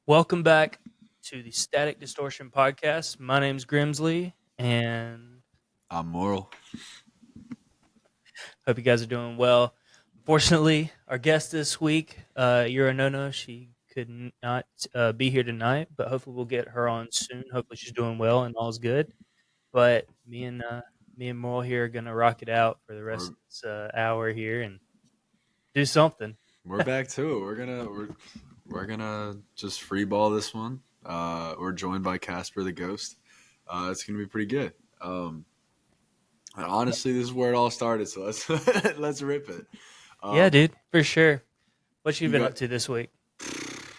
Welcome back to the Static Distortion Podcast. My name's Grimzlee, and I'm Moral. hope you guys are doing well. Unfortunately, our guest this week, Nono, she could not be here tonight, but hopefully we'll get her on soon. Hopefully she's doing well and all's good. But me and Moral here are gonna rock it out for the rest We're, of this hour here and do something. we're back to it. We're gonna just free ball this one. We're joined by Casper the Ghost. It's gonna be pretty good. And honestly, this is where it all started. So let's let's rip it. Yeah, Um, dude, for sure. What you you been got. up to this week?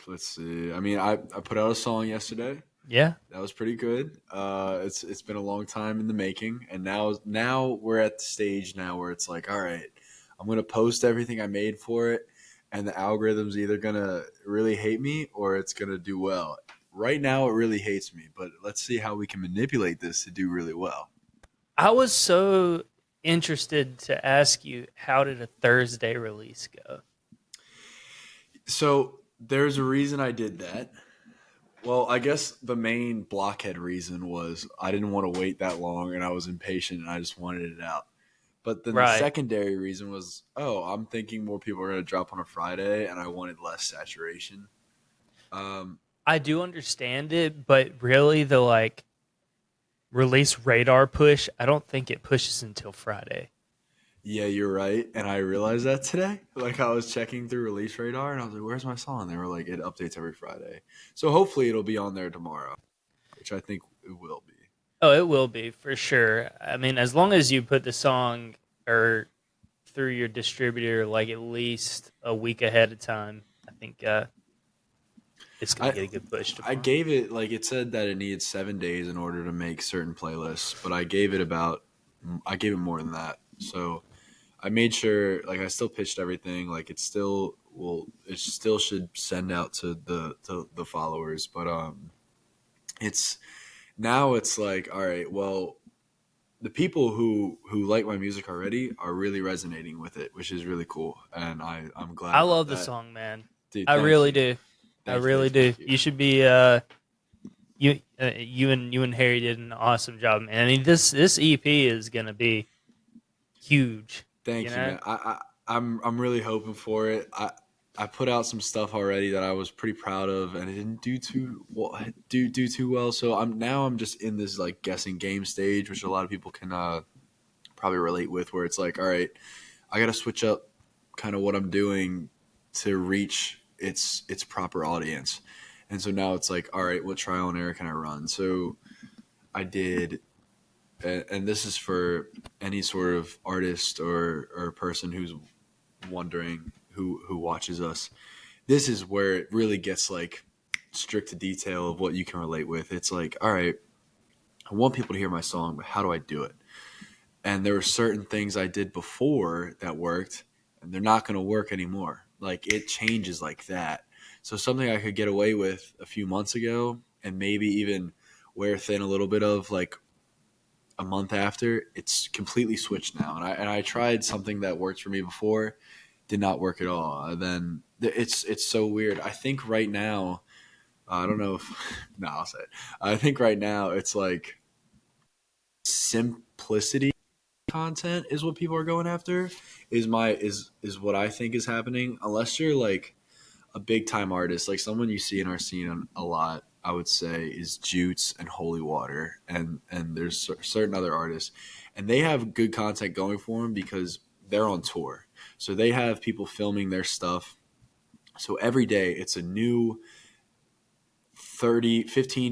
Let's see. I mean, I put out a song yesterday. Yeah. That was pretty good. It's been a long time in the making, and now we're at the stage now where it's like, all right, I'm gonna post everything I made for it, and the algorithm's either gonna really hate me or it's gonna do well. Right now, it really hates me, but let's see how we can manipulate this to do really well. I was so interested to ask you, how did a Thursday release go? So there's a reason I did that. Well, I guess the main blockhead reason was I didn't want to wait that long, and I was impatient, and I just wanted it out. But then the Right. secondary reason was, oh, I'm thinking more people are going to drop on a Friday, and I wanted less saturation. Um, I do understand it, but really the release radar push, I don't think it pushes until Friday. yeah, you're right, and I realized that today. Like I was checking through Release Radar, and I was like, "Where's my song?" They were like, "It updates every Friday." So hopefully it'll be on there tomorrow, which I think it will be. Oh, it will be for sure. I mean, as long as you put the song or through your distributor like at least a week ahead of time, I think it's gonna I get a good push I tomorrow. gave it like it said that it needed 7 days in order to make certain playlists, but I gave it more than that. So I made sure like I still pitched everything. Like it still should send out to the followers, but it's now it's like all right, well the people who like my music already are really resonating with it, which is really cool, and I'm glad I about love the that. song, man. Dude, I thank really you, do. I thank you, really thank you, do. thank you. You should be you and Harry did an awesome job, man. I mean, this EP is gonna be huge. You Thank you, know, man. I'm really hoping for it. I put out some stuff already that I was pretty proud of, and it didn't do too well. So I'm just in this like guessing game stage, which a lot of people can probably relate with, where it's like, all right, I got to switch up kind of what I'm doing to reach its proper audience, and so now it's like, all right, what trial and error can I run? So I did and this is for any sort of artist or person who's wondering who watches us. This is where it really gets like strict to detail of what you can relate with. It's like, all right, I want people to hear my song, but how do I do it? And there were certain things I did before that worked, and they're not going to work anymore. Like it changes like that. So something I could get away with a few months ago, and maybe even wear thin a little bit of like a month after, it's completely switched now. And I tried something that worked for me before, did not work at all. And then it's so weird. I think right now, I don't know if no, I'll say it. I think right now it's like simplicity content is what people are going after. Is what I think is happening. Unless you're like a big time artist, like someone you see in our scene a lot, I would say is Jutes and Holy Water, and there's certain other artists, and they have good content going for them because they're on tour, so they have people filming their stuff. So every day it's a new 15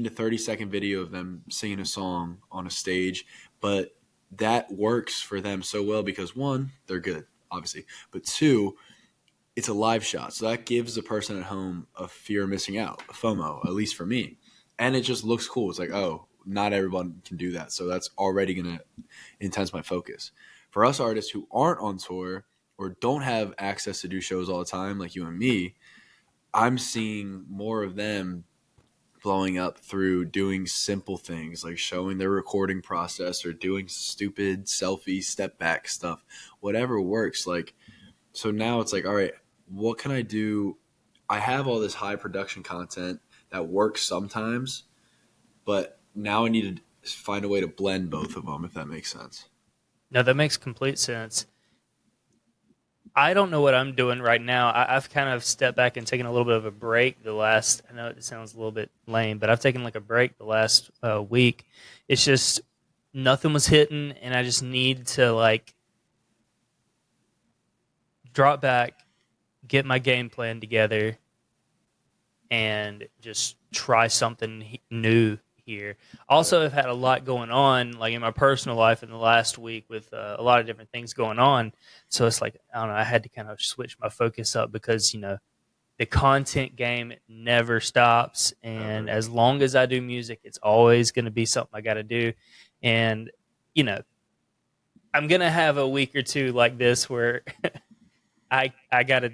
to 30-second video of them singing a song on a stage, but that works for them so well because one, they're good, obviously, but two, it's a live shot. So that gives the person at home a fear of missing out, a FOMO, at least for me. And it just looks cool. It's like, oh, not everyone can do that. So that's already going to intense my focus. For us artists who aren't on tour or don't have access to do shows all the time, like you and me, I'm seeing more of them blowing up through doing simple things like showing their recording process or doing stupid selfie step back stuff, whatever works. Like, so now it's like, all right, what can I do? I have all this high production content that works sometimes, but now I need to find a way to blend both of them, if that makes sense. No, that makes complete sense. I don't know what I'm doing right now. I've kind of stepped back and taken a little bit of a break the last. I know it sounds a little bit lame, but I've taken like a break the last week. It's just nothing was hitting, and I just need to like drop back, get my game plan together, and just try something new here. Also, I've had a lot going on, like in my personal life in the last week with a lot of different things going on. So it's like, I don't know, I had to kind of switch my focus up because, the content game never stops. And Ever. as long as I do music, it's always going to be something I got to do. And, you know, I'm going to have a week or two like this where I got to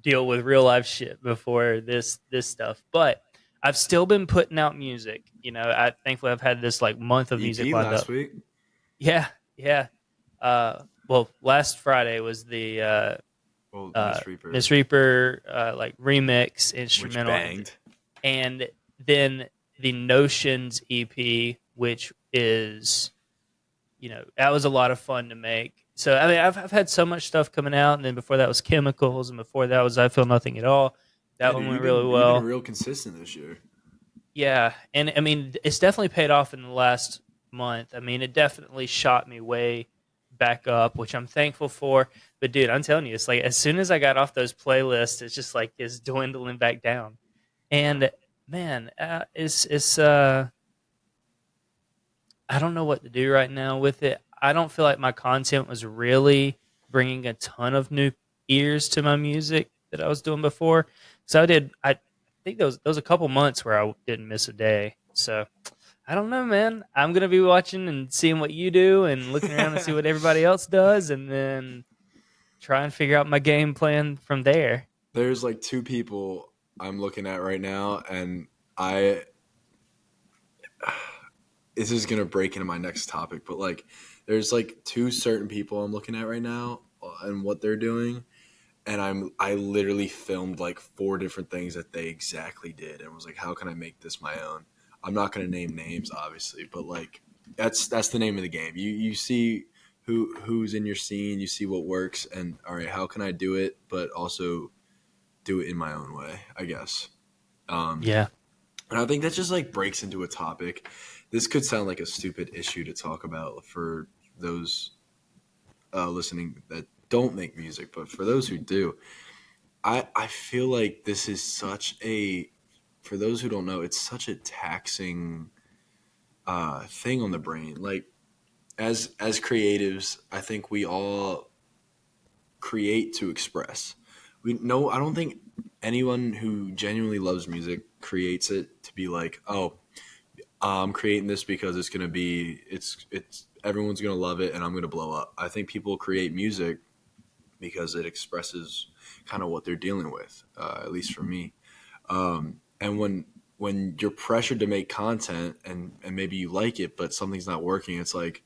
deal with real life shit before this stuff. But I've still been putting out music. I thankfully I've had this like month of music EP lined last up. week. Yeah, yeah. Well, last Friday was the Well, Miss Reaper like remix which instrumental, banged. and then the Notions EP, which is that was a lot of fun to make. So I mean, I've had so much stuff coming out, and then before that was Chemicals, and before that was I Feel Nothing at All. Yeah, That dude, one went you've really been well. real consistent this year. Yeah, and I mean, it's definitely paid off in the last month. I mean, it definitely shot me way back up, which I'm thankful for. But dude, I'm telling you, it's like as soon as I got off those playlists, it's just like it's dwindling back down. Yeah. And man, it's I don't know what to do right now with it. I don't feel like my content was really bringing a ton of new ears to my music that I was doing before. So I think there was a couple months where I didn't miss a day. So I don't know, man. I'm gonna be watching and seeing what you do and looking around and see what everybody else does, and then try and figure out my game plan from there. There's like two people I'm looking at right now, and I this is gonna break into my next topic, but like there's like two certain people I'm looking at right now and what they're doing, and I literally filmed like four different things that they exactly did, and was like, how can I make this my own? I'm not gonna name names, obviously, but like that's the name of the game. You see who's in your scene, you see what works, and all right, how can I do it, but also do it in my own way, I guess. Um, Yeah. and I think that just like breaks into a topic. This could sound like a stupid issue to talk about for those listening that don't make music, but for those who do, I feel like this is such a, for those who don't know, it's such a taxing thing on the brain. Like as creatives, I think we all create to express. I don't think anyone who genuinely loves music creates it to be like, oh, I'm creating this because it's gonna be it's everyone's gonna love it and I'm gonna blow up. I think people create music because it expresses kind of what they're dealing with, at least for me. And when you're pressured to make content and maybe you like it but something's not working, it's like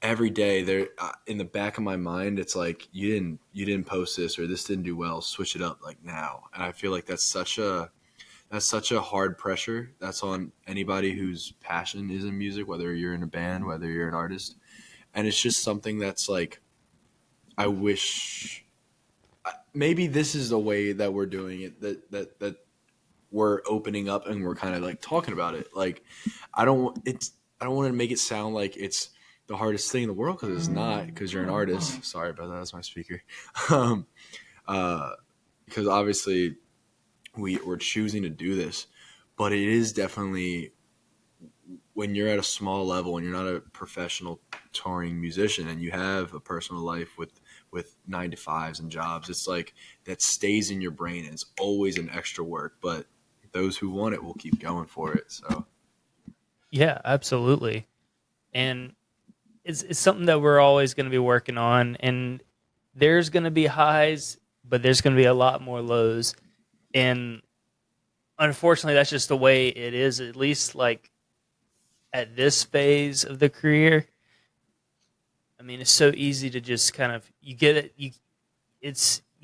every day there in the back of my mind it's like you didn't post this or this didn't do well, switch it up like now. And I feel like that's such a hard pressure that's on anybody whose passion is in music, whether you're in a band, whether you're an artist. And it's just something that's like, I wish maybe this is the way that we're doing it, that we're opening up and we're kind of like talking about it. Like I don't want to make it sound like it's the hardest thing in the world, because it's not, because you're an artist. Sorry about that, that's my speaker. um because obviously we're choosing to do this, but it is definitely, when you're at a small level and you're not a professional touring musician and you have a personal life with 9 to 5s and jobs, it's like that stays in your brain and it's always an extra work. But those who want it will keep going for it. So Yeah, absolutely. And it's something that we're always going to be working on, and there's going to be highs, but there's going to be a lot more lows. And unfortunately, that's just the way it is, at least like at this phase of the career. I mean, it's so easy to just kind of, you get it, you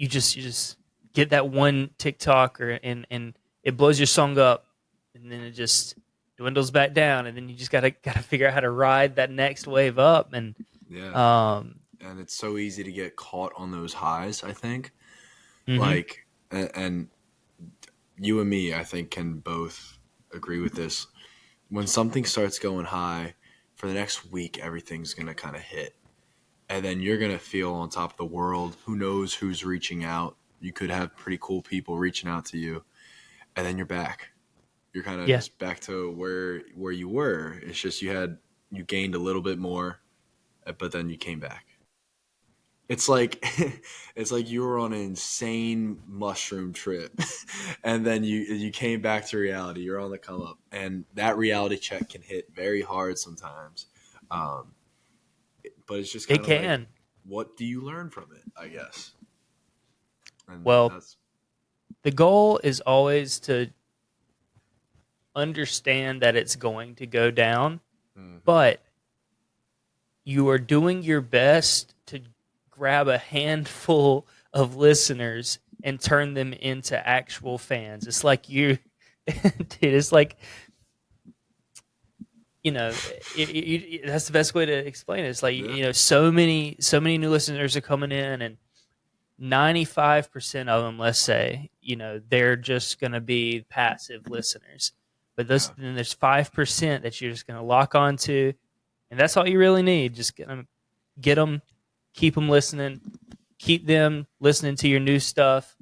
just get that one TikTok, and it blows your song up and then it just dwindles back down, and then you just gotta figure out how to ride that next wave up. And Yeah. um, And it's so easy to get caught on those highs, I think. mm-hmm. Like, and you and me, I think, can both agree with this. When something starts going high, for the next week, everything's going to kind of hit. And then you're going to feel on top of the world. Who knows who's reaching out? You could have pretty cool people reaching out to you. And then you're back. You're kind of Yeah, just back to where you were. It's just you gained a little bit more, but then you came back. It's like it's like you were on an insane mushroom trip, and then you came back to reality. You're on the come up, and that reality check can hit very hard sometimes. Um, but it's just it kind of like, can. what do you learn from it? I guess, and Well, that's the goal is always to understand that it's going to go down, mm-hmm. but you are doing your best to grab a handful of listeners and turn them into actual fans. It's like dude, it's like, that's the best way to explain it. It's like, Yeah, so many new listeners are coming in, and 95% of them, let's say, they're just going to be passive listeners. But yeah, then there's 5% that you're just going to lock onto, and that's all you really need. Just get them, keep them listening, keep them listening to your new stuff,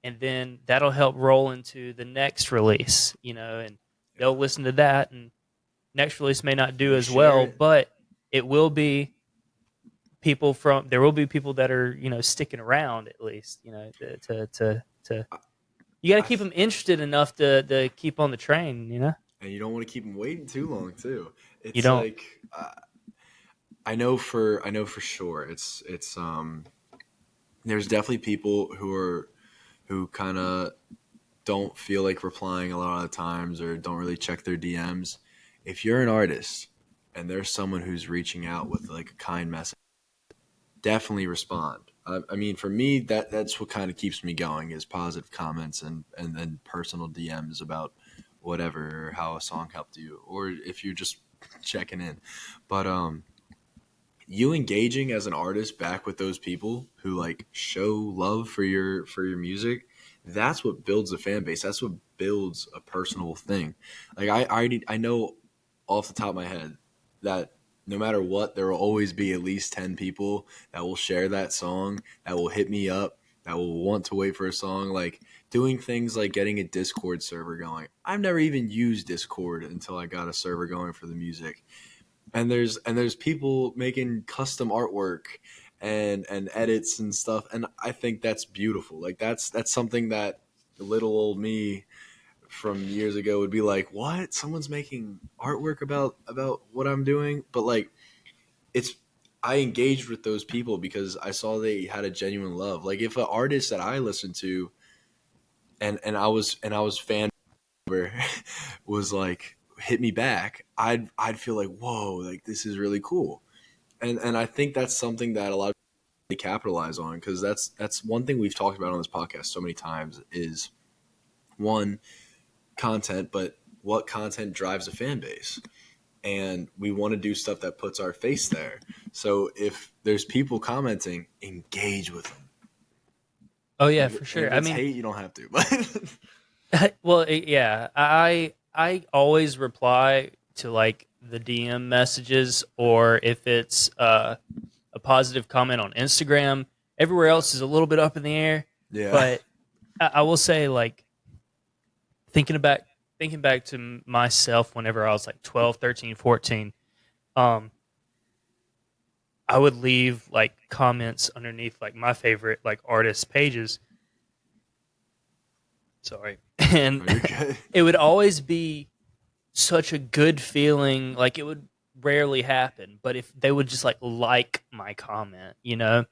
and then that'll help roll into the next release, and yeah. they'll listen to that, and next release may not do They as share well, it. but it will be there will be people that are, sticking around, at least, to I, you got to I keep them interested enough to keep on the train. and you don't want to keep them waiting too long too. You It's don't. like I know for sure. It's there's definitely people who kind of don't feel like replying a lot of the times or don't really check their DMs. If you're an artist and there's someone who's reaching out with like a kind message, definitely respond. I mean, for me, that's what kind of keeps me going is positive comments and then personal DMs about whatever or how a song helped you, or if you're just checking in. But you engaging as an artist back with those people who like show love for your music, that's what builds a fan base. That's what builds a personal thing. Like I know off the top of my head that no matter what, there will always be at least 10 people that will share that song, that will hit me up, that will want to wait for a song. Like doing things like getting a Discord server going. I've never even used Discord until I got a server going for the music. And there's people making custom artwork and edits and stuff, and I think that's beautiful. Like that's something that little old me from years ago would be like, what, someone's making artwork about what I'm doing. But like it's I engaged with those people because I saw they had a genuine love. Like if an artist that I listened to and I was fan was like hit me back, I'd feel like, whoa, like this is really cool. And I think that's something that a lot of people capitalize on, because that's one thing we've talked about on this podcast so many times is one, content, but what content drives a fan base. And we want to do stuff that puts our face there. So if there's people commenting, engage with them. Oh yeah, And for if sure. I it's mean, hate, you don't have to. But well, yeah, I always reply to like the DM messages, or if it's a positive comment on Instagram. Everywhere yeah, else is a little bit up in the air, yeah, but I will say, like, thinking back to myself whenever I was like 12, 13, 14, um I would leave like comments underneath like my favorite like artist pages. Sorry. And no, you're good. it would always be such a good feeling. Like, it would rarely happen, but if they would just like my comment, Yeah,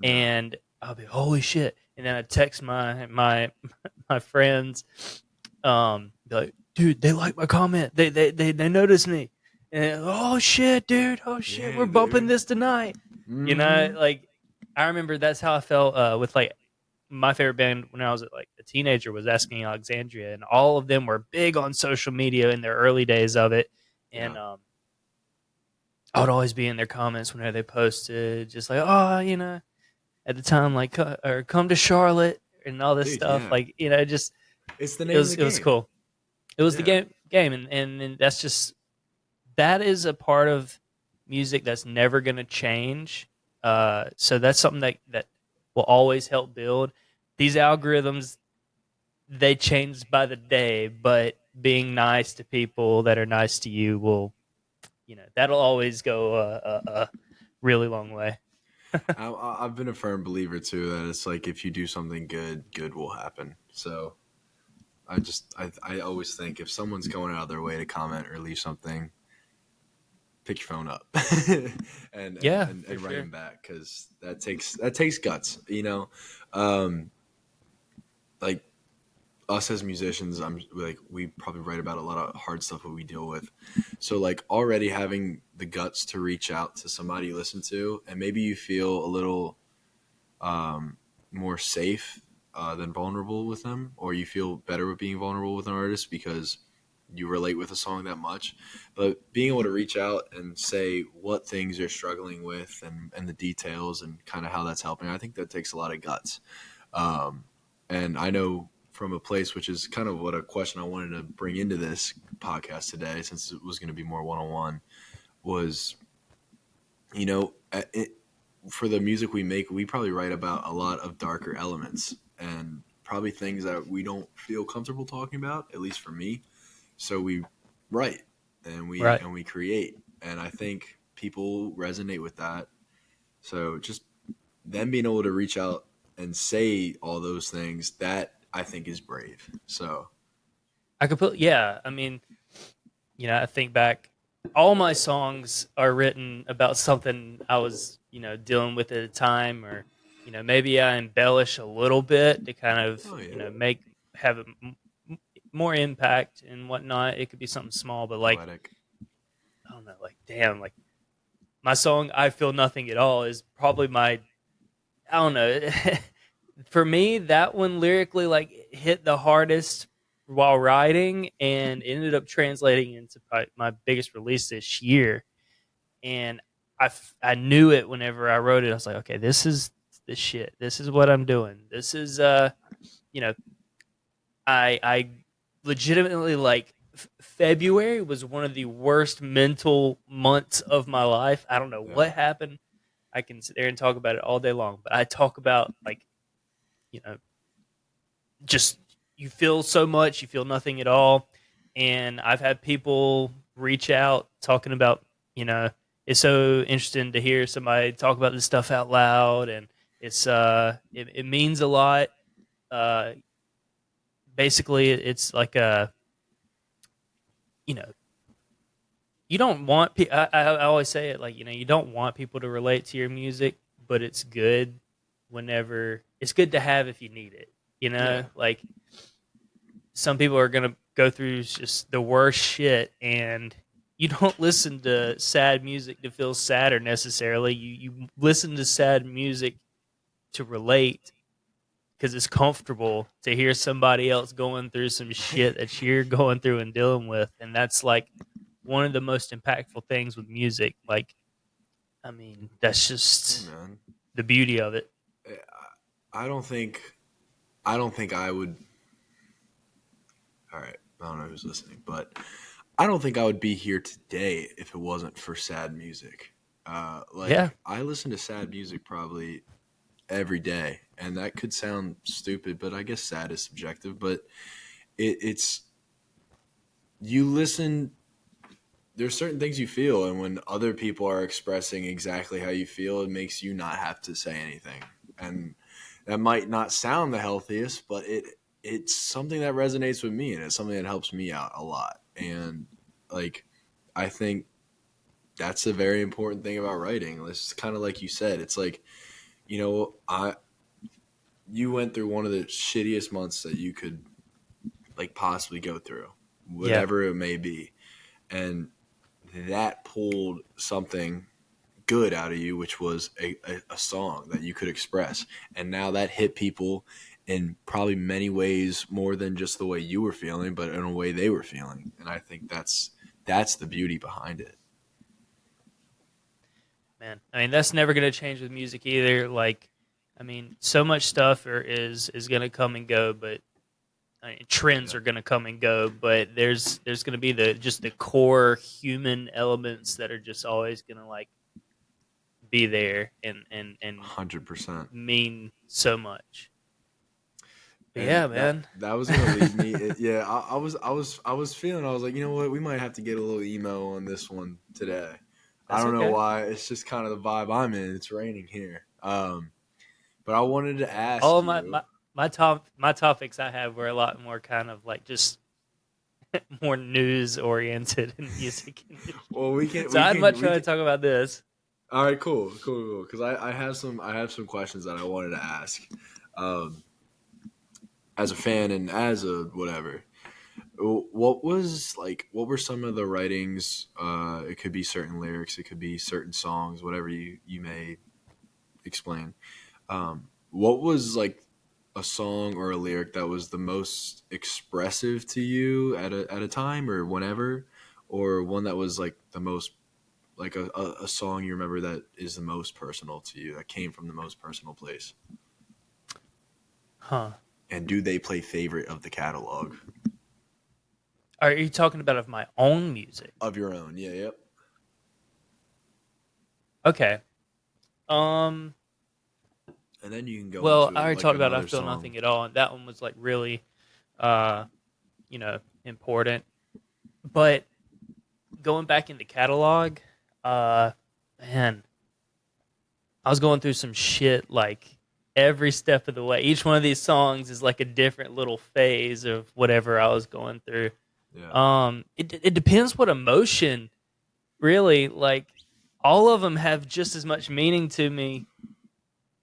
and I'll be, holy shit. And then I text my friends, be like, dude, they like my comment. They noticed me. And oh shit, dude. Oh shit, we're yeah, bumping dude. this tonight. Mm-hmm. Like, I remember that's how I felt with like my favorite band when I was like a teenager was Asking Alexandria, and all of them were big on social media in their early days of it. And Yeah. I would always be in their comments whenever they posted, just like, oh, at the time, like, or come to Charlotte and all this Dude, stuff. yeah. Like, just It's the it name of was the it was game. cool. It was the Yeah. game, and that's just that is a part of music that's never going to change. So that's something that will always help build these algorithms. They change by the day, but being nice to people that are nice to you will, that'll always go a really long way. I've been a firm believer too that it's like if you do something good, good will happen. So I always think if someone's going out of their way to comment or leave something, pick your phone up and, and, Yeah, and, for and write sure. them back, because that takes guts, um, like us as musicians. I'm like, we probably write about a lot of hard stuff that we deal with. So like already having the guts to reach out to somebody you listen to, and maybe you feel a little more safe than vulnerable with them, or you feel better with being vulnerable with an artist because you relate with a song that much. But being able to reach out and say what things you're struggling with, and the details and kind of how that's helping, I think that takes a lot of guts. Um, and I know from a place, which is kind of what a question I wanted to bring into this podcast today, since it was going to be more one-on-one, was, it, for the music we make, we probably write about a lot of darker elements and probably things that we don't feel comfortable talking about, at least for me. So we write and we Right. and we create, and I think people resonate with that. So just them being able to reach out and say all those things, that I think is brave. So I could put, yeah. I mean, I think back, all my songs are written about something I was, dealing with at the time, or, maybe I embellish a little bit to kind of, oh yeah, have more impact and whatnot. It could be something small, but like, poetic. I don't know, like, damn, like my song, I Feel Nothing at All, is probably I don't know. For me, that one lyrically like hit the hardest while writing, and ended up translating into my biggest release this year. And I knew it whenever I wrote it. I was like, okay, this is the shit. This is what I'm doing. This is you know, I legitimately like February was one of the worst mental months of my life. I don't know Yeah, what happened. I can sit there and talk about it all day long, but I talk about like, you know, just you feel so much, you feel nothing at all. And I've had people reach out talking about, it's so interesting to hear somebody talk about this stuff out loud, and it means a lot. Uh, Basically, it's like you know, you don't want I always say it like, you don't want people to relate to your music, but it's good to have if you need it. yeah. Like some people are gonna go through just the worst shit, and you don't listen to sad music to feel sadder necessarily. You listen to sad music to relate, because it's comfortable to hear somebody else going through some shit that you're going through and dealing with, and that's like one of the most impactful things with music. Like, I mean, that's Hey just man, the beauty of it. I don't think I don't think I would. All right, I don't know who's listening, but I don't think I would be here today if it wasn't for sad music. Yeah, Like I listen to sad music probably every day, and that could sound stupid, but I guess sad is subjective. But it's you listen. There's certain things you feel, and when other people are expressing exactly how you feel, it makes you not have to say anything. And that might not sound the healthiest, but it's something that resonates with me, and it's something that helps me out a lot. And like I think that's a very important thing about writing. It's kind of like you said. It's like, I you went through one of the shittiest months that you could like possibly go through, yeah, whatever it may be, and that pulled something good out of you, which was a song that you could express. And now that hit people in probably many ways more than just the way you were feeling, but in a way they were feeling. And I think that's the beauty behind it. Man, I mean, that's never going to change with music either. Like, I mean, so much stuff is going to come and go, but I mean, trends are going to come and go. But there's going to be the core human elements that are just always going to like be there and 100%. mean so much. But And yeah, man, that was gonna lead me. I was feeling. I was like, you know what, we might have to get a little emo on this one today. I that's don't know okay. why. It's just kind of the vibe I'm in. It's raining here. But I wanted to All ask of you. my topics I have were a lot more kind of like just more news oriented in music industry. Well, So I'd much rather talk about this. All right, cool. Because I have some questions that I wanted to ask, as a fan and as a whatever. What were some of the writings? It could be certain lyrics, it could be certain songs, whatever you may explain. What was like a song or a lyric that was the most expressive to you at a time or whenever, or one that was like the most like a song you remember that is the most personal to you, that came from the most personal place? Huh. And do they play favorite of the catalog? Are you talking about of my own music? Of your own, yeah, yep. Okay. Um. And then you can go Well, into I already like talked about I another Feel song. Nothing at All, and that one was like really, uh, important. But going back in the catalog, uh, man, I was going through some shit like every step of the way. Each one of these songs is like a different little phase of whatever I was going through. Yeah. It depends what emotion, really. Like, all of them have just as much meaning to me.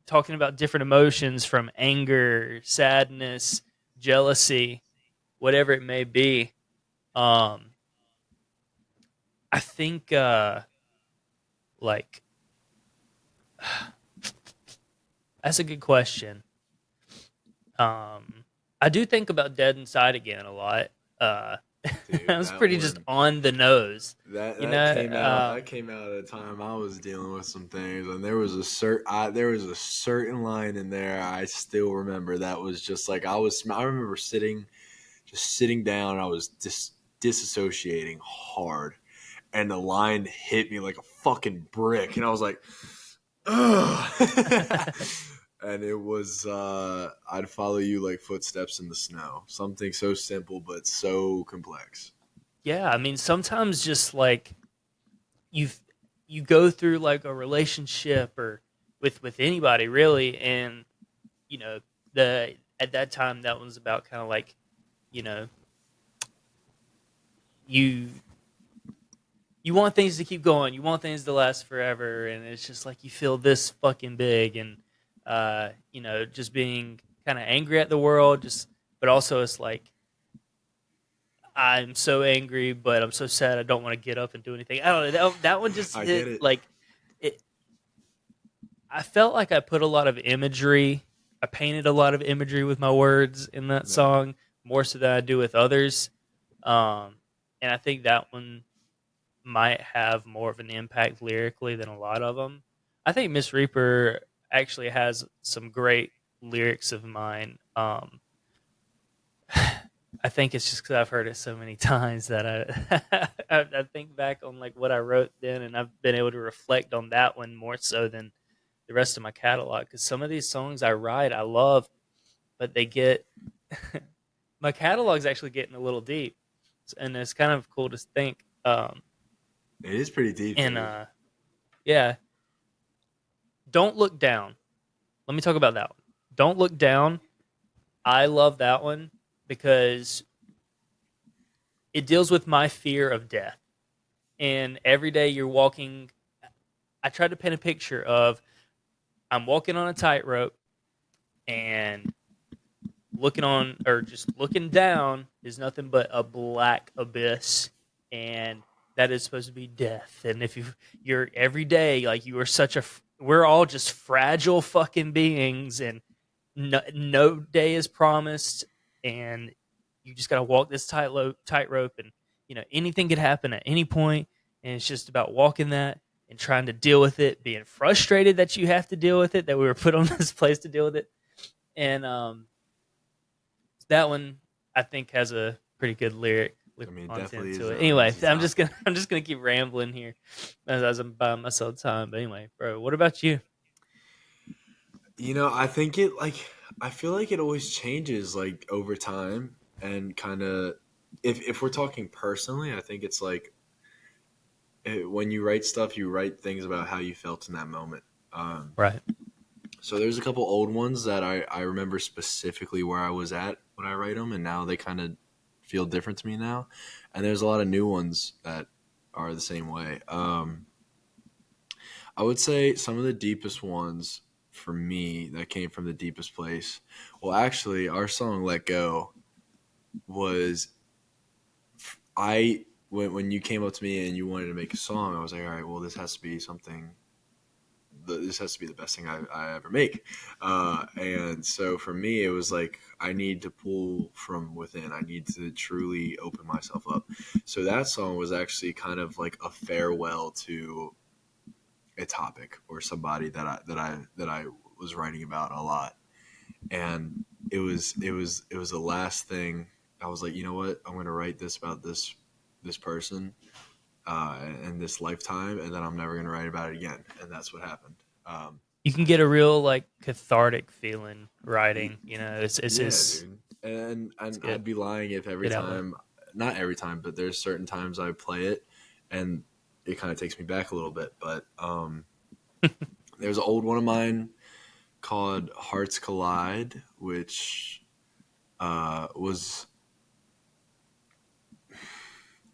Talking about different emotions from anger, sadness, jealousy, whatever it may be. Um, I think like that's a good question. I do think about Dead Inside Again a lot. Uh, that Dude, was that pretty just one on the nose, that you that know. came out that came out at a time I was dealing with some things, and there was a certain line in there I still remember that was just like I remember sitting down, and I was disassociating hard, and the line hit me like a fucking brick, and I was like, ugh. And it was I'd follow you like footsteps in the snow. Something so simple but so complex. Yeah, I mean, sometimes just like you you go through like a relationship or with anybody really, and you know the at that time that was about kind of like you know you you want things to keep going, you want things to last forever, and it's just like you feel this fucking big, and just being kind of angry at the world, just but also it's like I'm so angry, but I'm so sad I don't want to get up and do anything. I don't know, that one just I hit get it. like it. I felt like I put a lot of imagery. I painted a lot of imagery with my words in that Yeah. song, more so than I do with others. And I think that one might have more of an impact lyrically than a lot of them. I think Miss Reaper actually has some great lyrics of mine. I think it's just because I've heard it so many times that I think back on like what I wrote then, and I've been able to reflect on that one more so than the rest of my catalog. Because some of these songs I write, I love, but they get my catalog's actually getting a little deep, and it's kind of cool to think. It is pretty deep, And dude. Yeah, Don't Look Down. Let me talk about that one. Don't Look Down. I love that one because it deals with my fear of death. And every day you're walking, I tried to paint a picture of I'm walking on a tightrope, and looking on or just looking down is nothing but a black abyss, and that is supposed to be death. And if you're every day, like you are we're all just fragile fucking beings, and no day is promised, and you just got to walk this tightrope, and anything could happen at any point, and it's just about walking that and trying to deal with it, being frustrated that you have to deal with it, that we were put on this place to deal with it, and that one I think has a pretty good lyric I mean, it content definitely is. to it. Anyway, It's not. I'm just gonna keep rambling here as I'm buying myself time. But anyway, bro, what about you? I think I feel like it always changes like over time and kind of if we're talking personally, I think it's like when you write stuff, you write things about how you felt in that moment. Right. So there's a couple old ones that I remember specifically where I was at when I write them, and now they kind of feel different to me now. And there's a lot of new ones that are the same way. I would say some of the deepest ones for me that came from the deepest place. Well, actually, our song "Let Go" was when you came up to me and you wanted to make a song, I was like, all right, well, this has to be something. This has to be the best thing I ever make. And so for me, it was like I need to pull from within. I need to truly open myself up. So that song was actually kind of like a farewell to a topic or somebody that I was writing about a lot, and it was the last thing. I was like, you know what, I'm going to write this about this person in this lifetime, and then I'm never going to write about it again, and that's what happened. You can get a real like cathartic feeling writing. It's Yeah, just dude, and good. I'd be lying if every Good outlet. time, not every time, but there's certain times I play it, and it kind of takes me back a little bit. But there's an old one of mine called Hearts Collide, which was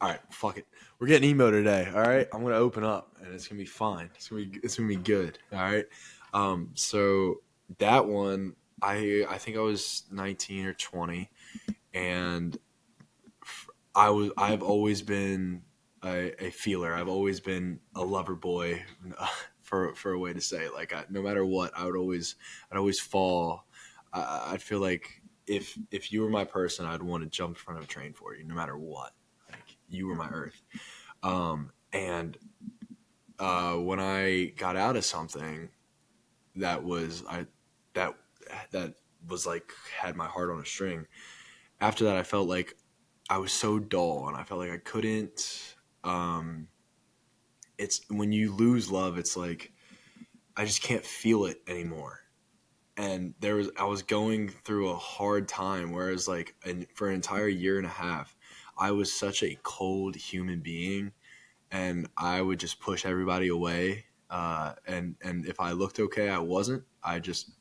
all right. Fuck it, we're getting emo today. All right, I'm gonna open up, and it's gonna be fine. It's gonna be good. All right. So that one, I think I was 19 or 20, and I've always been a feeler. I've always been a lover boy, for a way to say it. Like no matter what, I'd always fall. I'd feel like if you were my person, I'd want to jump in front of a train for you, no matter what. Like you were my earth. And when I got out of something that was that that was like had my heart on a string. After that, I felt like I was so dull, and I felt like I couldn't. It's when you lose love, it's like I just can't feel it anymore. And I was going through a hard time, whereas like for an entire year and a half, I was such a cold human being, and I would just push everybody away. And if I looked okay, I wasn't. I just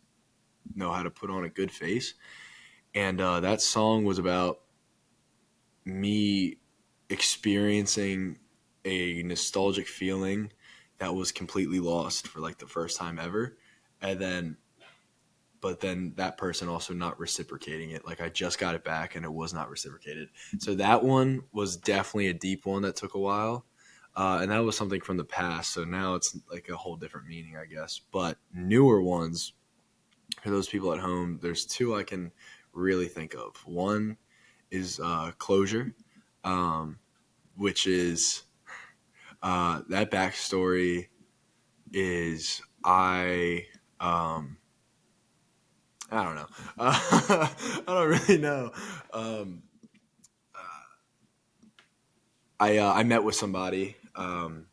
know how to put on a good face. And that song was about me experiencing a nostalgic feeling that was completely lost for like the first time ever, and then but then that person also not reciprocating it. Like I just got it back and it was not reciprocated. So that one was definitely a deep one that took a while, and that was something from the past. So now it's like a whole different meaning, I guess. But newer ones for those people at home, there's two I can really think of. One is Closure, which is that backstory is I don't know. I don't really know. Um, I met with somebody um,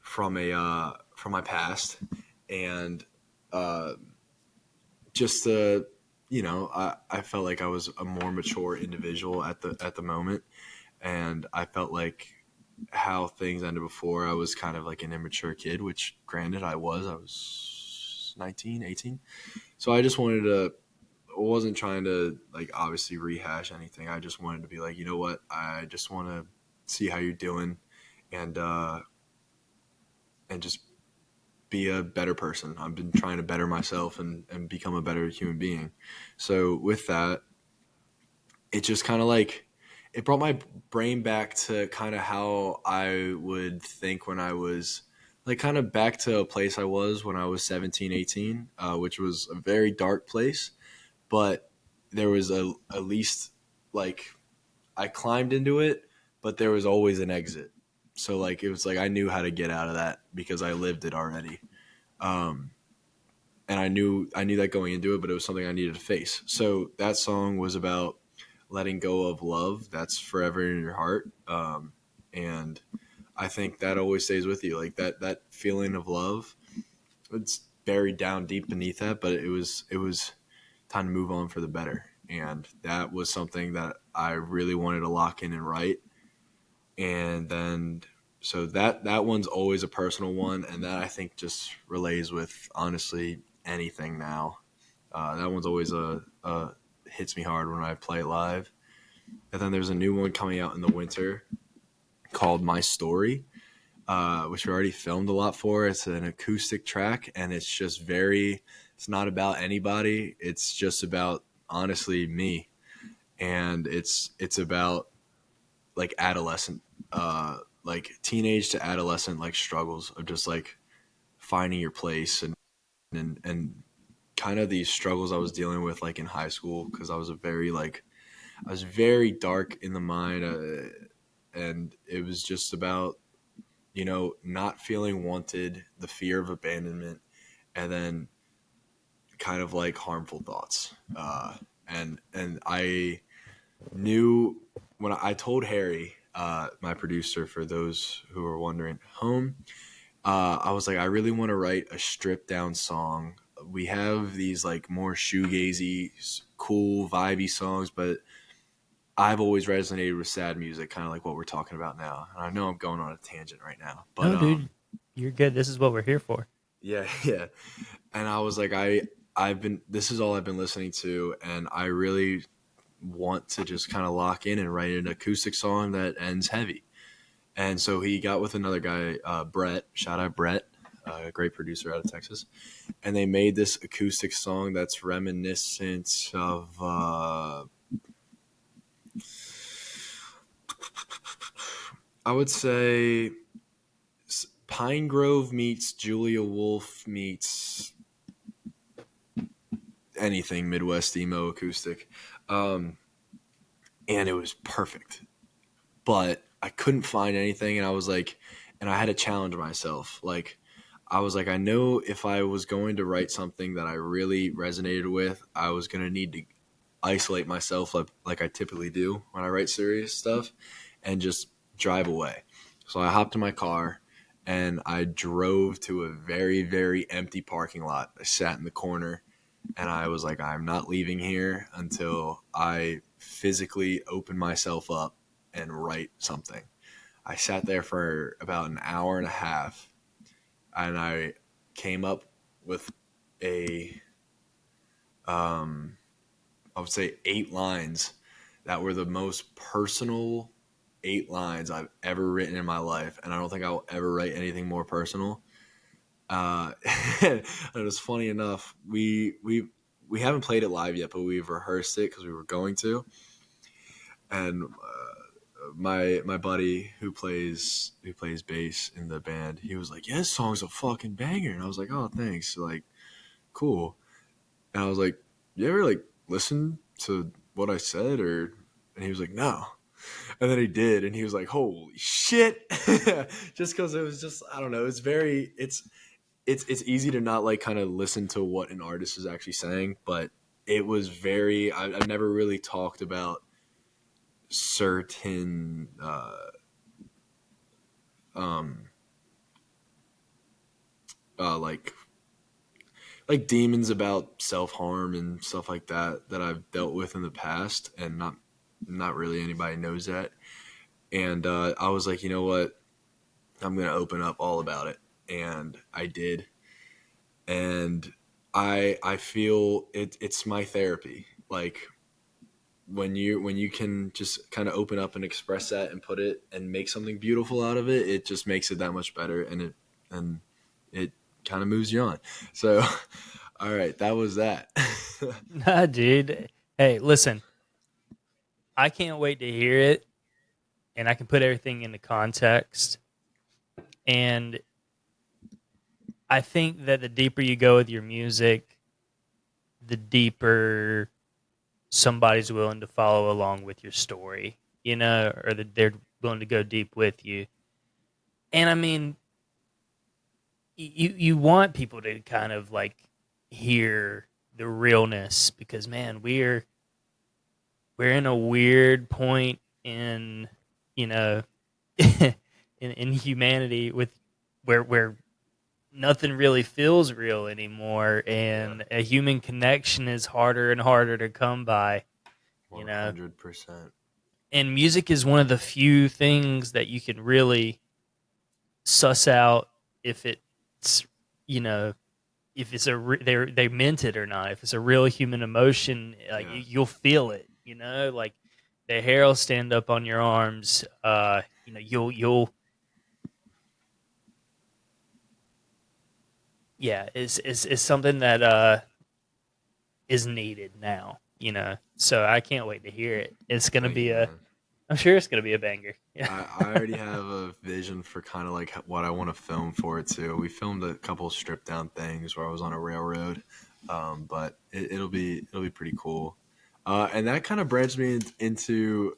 from my past, and uh, just I felt like I was a more mature individual at the moment, and I felt like how things ended before, I was kind of like an immature kid, which granted I was 19, 18. So I just wanted to, I wasn't trying to like obviously rehash anything. I just wanted to be like, you know what? I just want to see how you're doing, and and just be a better person. I've been trying to better myself and become a better human being. So with that, it just kind of like it brought my brain back to kind of how I would think when I was like kind of back to a place I was when I was 17, 18, which was a very dark place, but there was at least like I climbed into it, but there was always an exit. So like it was like I knew how to get out of that because I lived it already. Um, and I knew that going into it, but it was something I needed to face. So that song was about letting go of love that's forever in your heart. And I think that always stays with you, like that feeling of love. It's buried down deep beneath that, but it was time to move on for the better. And that was something that I really wanted to lock in and write. And then so that one's always a personal one, and that I think just relays with honestly anything now. That one's always a hits me hard when I play it live. And then there's a new one coming out in the winter called My Story, which we already filmed a lot for. It's an acoustic track, and it's just very. It's not about anybody. It's just about honestly me, and it's about like adolescent, like teenage to adolescent like struggles of just like finding your place and kind of these struggles I was dealing with like in high school because I was very dark in the mind, and it was just about not feeling wanted, the fear of abandonment, and then kind of like harmful thoughts. And I knew when I told Harry, my producer, for those who are wondering, home, I was like, I really want to write a stripped down song. We have these like more shoegazy, cool, vibey songs, but I've always resonated with sad music, kind of like what we're talking about now. And I know I'm going on a tangent right now, but No, dude, you're good. This is what we're here for. yeah, yeah. And I was like, I've been this is all I've been listening to, and I really want to just kind of lock in and write an acoustic song that ends heavy. And so he got with another guy, Brett. Shout out Brett, a great producer out of Texas. And they made this acoustic song that's reminiscent of I would say Pine Grove meets Julia Wolf meets anything Midwest emo acoustic. Um, and it was perfect. But I couldn't find anything, and I was like, and I had to challenge myself. Like, I was like, I know if I was going to write something that I really resonated with, I was going to need to isolate myself like I typically do when I write serious stuff and just drive away. So I hopped in my car and I drove to a very, very empty parking lot. I sat in the corner and I was like, I'm not leaving here until I physically open myself up and write something. I sat there for about an hour and a half and I came up with a, I would say 8 lines that were the most personal 8 lines I've ever written in my life. And I don't think I'll ever write anything more personal. And it was funny enough. We haven't played it live yet, but we've rehearsed it because we were going to. And my buddy who plays bass in the band, he was like, "Yeah, this song's a fucking banger." And I was like, "Oh, thanks." Like, cool. And I was like, "You ever like listen to what I said?" Or and he was like, "No." And then he did, and he was like, "Holy shit!" Just because it was just I don't know. It's very it's easy to not like kind of listen to what an artist is actually saying, but it was very. I've never really talked about certain um like demons about self-harm and stuff like that I've dealt with in the past, and not really anybody knows that. And I was like, you know what, I'm gonna open up all about it, and I did. And I feel it's my therapy. Like when you can just kind of open up and express that and put it and make something beautiful out of it, it just makes it that much better, and it kind of moves you on. So all right, that was that. Nah, dude. Hey, listen. I can't wait to hear it, and I can put everything into context. And I think that the deeper you go with your music, the deeper somebody's willing to follow along with your story, or that they're willing to go deep with you. And I mean, you want people to kind of like hear the realness because man, we're in a weird point in you know in humanity with where nothing really feels real anymore, Yeah, and a human connection is harder and harder to come by. you know 100%. and music is one of the few things that you can really suss out if it's you know if it's they meant it or not. If it's a real human emotion, like Yeah, you'll feel it. Like the hair will stand up on your arms. You'll yeah. It's something that is needed now. So I can't wait to hear it. It's gonna thank be you, a. man. I'm sure it's gonna be a banger. Yeah. I already have a vision for kind of like what I want to film for it too. We filmed a couple stripped down things where I was on a railroad, but it'll be pretty cool. And that kind of branched me into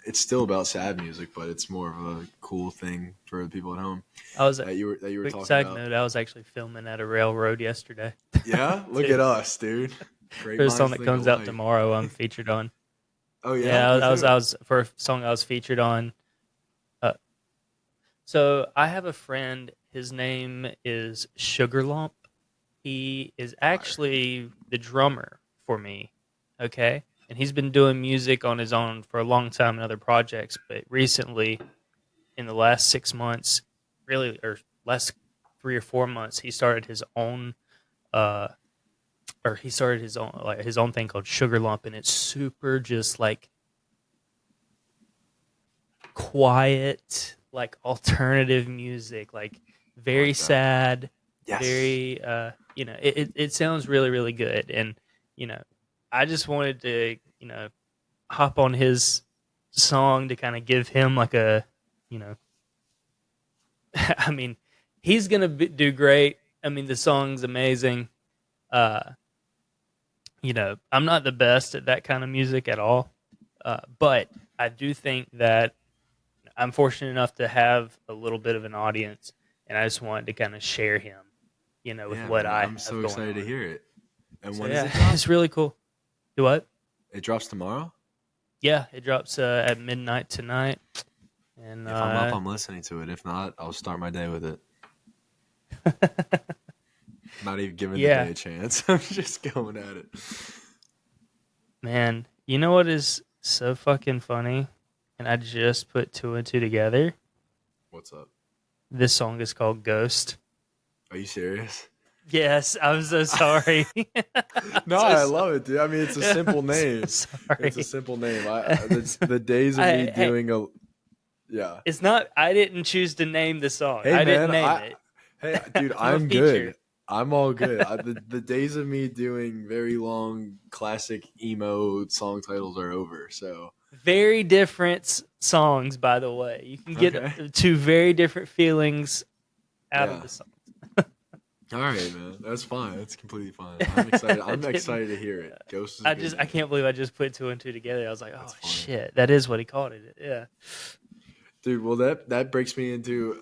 it's still about sad music, but it's more of a cool thing for the people at home I was that you were quick talking side about. note. I was actually filming at a railroad yesterday. Yeah, look Too. at us, dude. Great For a song minds that think comes out alike. tomorrow, I'm featured on. Oh yeah, Yeah, with I who? was for a song I was featured on. Uh, so I have a friend. His name is Sugar Lump. He is Fire. actually the drummer for me. Okay, and he's been doing music on his own for a long time in other projects, but recently, in the last 6 months, really, or last 3 or 4 months, he started his own. Or he started his own thing called Sugar Lump, and it's super just like quiet, like alternative music, like I very like that. sad, Yes. very it sounds really, really good. And, you know, I just wanted to, hop on his song to kind of give him like a, you know, I mean, he's gonna do great. I mean, the song's amazing. Uh, I'm not the best at that kind of music at all, but I do think that I'm fortunate enough to have a little bit of an audience, and I just wanted to kind of share him, with Yeah, what man. I I'm have so going excited to on. hear it. And So when does yeah, it drop? it's really cool. Do what? It drops tomorrow. Yeah, it drops at midnight tonight, and If I'm up, I'm listening to it. If not, I'll start my day with it. Not even giving the yeah, day a chance. I'm just going at it. man. You know what is so fucking funny? And I just put two and two together. What's up? This song is called Ghost. Are you serious? Yes, I'm so sorry. I'm No, so I sorry. love it, dude. I mean, it's a simple I'm so name. It's a sorry. simple name. The days of me Hey, doing a yeah. it's not. I didn't choose to name the song. Hey I didn't man, name it. hey dude, I'm a I'm feature. good. I'm all good. The days of me doing very long classic emo song titles are over. So Very different songs, by the way. You can get okay, two very different feelings out of yeah. the song. All right, man. That's fine. That's completely fine. I'm excited. I I'm didn't. excited to hear it. Ghost is a I good just. I name. can't believe I just put two and two together. I was like, oh That's funny, shit, that is what he called it. Yeah. dude. Well, that breaks me into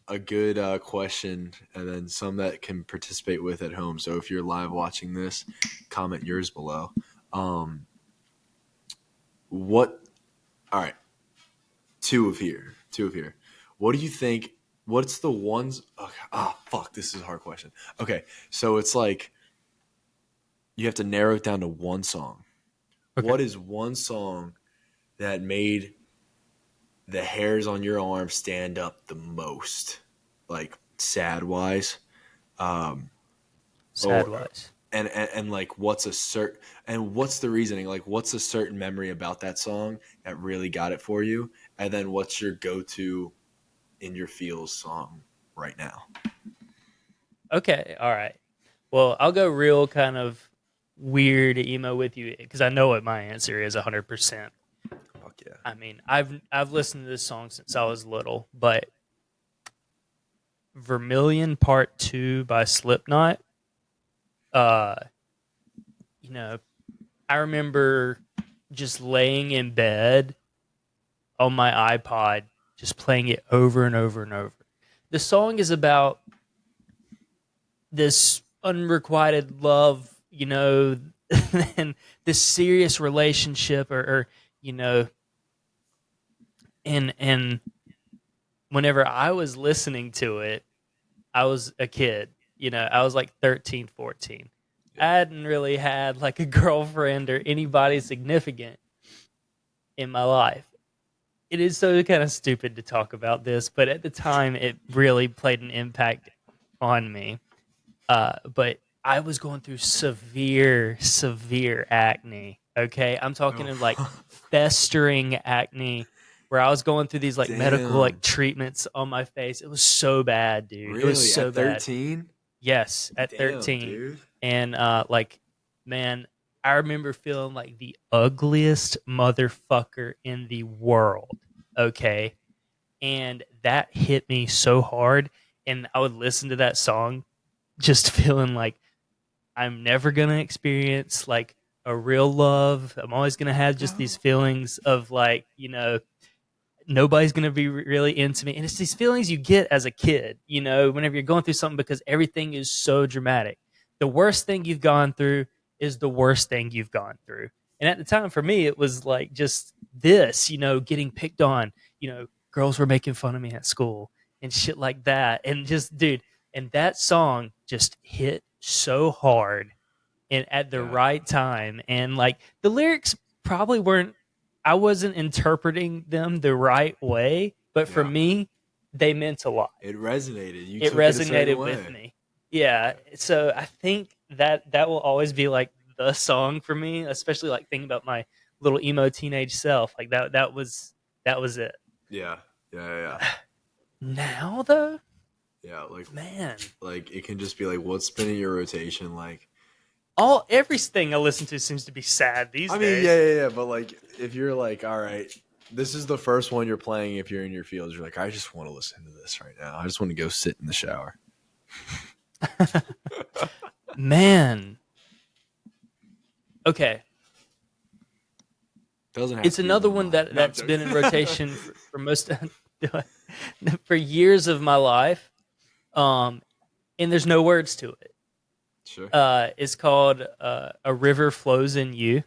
a good question, and then some that can participate with at home. So if you're live watching this, comment yours below. Um, what? All right, two of here. Two of here. What do you think? What's the ones? Okay, fuck. This is a hard question. Okay, so it's like you have to narrow it down to one song. Okay. What is one song that made the hairs on your arm stand up the most, like sad wise, um, Sad or wise. and like what's the reasoning? Like what's a certain memory about that song that really got it for you, and then what's your go to in your feels song right now? Okay. All right. Well, I'll go real kind of. weird emo with you because I know what my answer is 100%. Fuck yeah. I mean, I've listened to this song since I was little, but Vermilion Part 2 by Slipknot, uh, you know, I remember just laying in bed on my iPod, just playing it over and over and over. The song is about this unrequited love, and this serious relationship, or you know, and whenever I was listening to it, I was a kid. I was like 13, 14. I Yeah. hadn't really had like a girlfriend or anybody significant in my life. It is so kind of stupid to talk about this, but at the time, it really played an impact on me. But I was going through severe, severe acne. Okay, I'm talking of like Oh, festering acne, where I was going through these like medical like damn. treatments on my face. It was so bad, dude. It was Really? so At bad. 13? Yes, at Damn, 13, dude. and like, man, I remember feeling like the ugliest motherfucker in the world. Okay, and that hit me so hard, and I would listen to that song just feeling like I'm never going to experience like a real love. I'm always going to have just these No. feelings of like, nobody's going to be really into me. And it's these feelings you get as a kid, whenever you're going through something because everything is so dramatic. The worst thing you've gone through is the worst thing you've gone through. And at the time for me, it was like just this, getting picked on, girls were making fun of me at school and shit like that. And just, dude, and that song just hit so hard and at the Yeah. right time. And like the lyrics probably weren't, I wasn't interpreting them the right way, but for Yeah. me, they meant a lot. It resonated. You It took it a certain resonated with way. me. Yeah. Yeah. So I think that will always be like the song for me, especially like thinking about my little emo teenage self. Like that was it. Yeah. Yeah. Yeah. Now though, Yeah. man, Like it can just be like, what's spinning your rotation? Like, everything I listen to seems to be sad these I mean, days. yeah. But like, if you're like, all right, this is the first one you're playing. If you're in your fields, you're like, I just want to listen to this right now. I just want to go sit in the shower. Man, okay. Doesn't have It's to be another one of one mine. that No, I'm that's joking. been in rotation for most for years of my life. Um, and there's no words to it. Sure. It's called "A River Flows in You."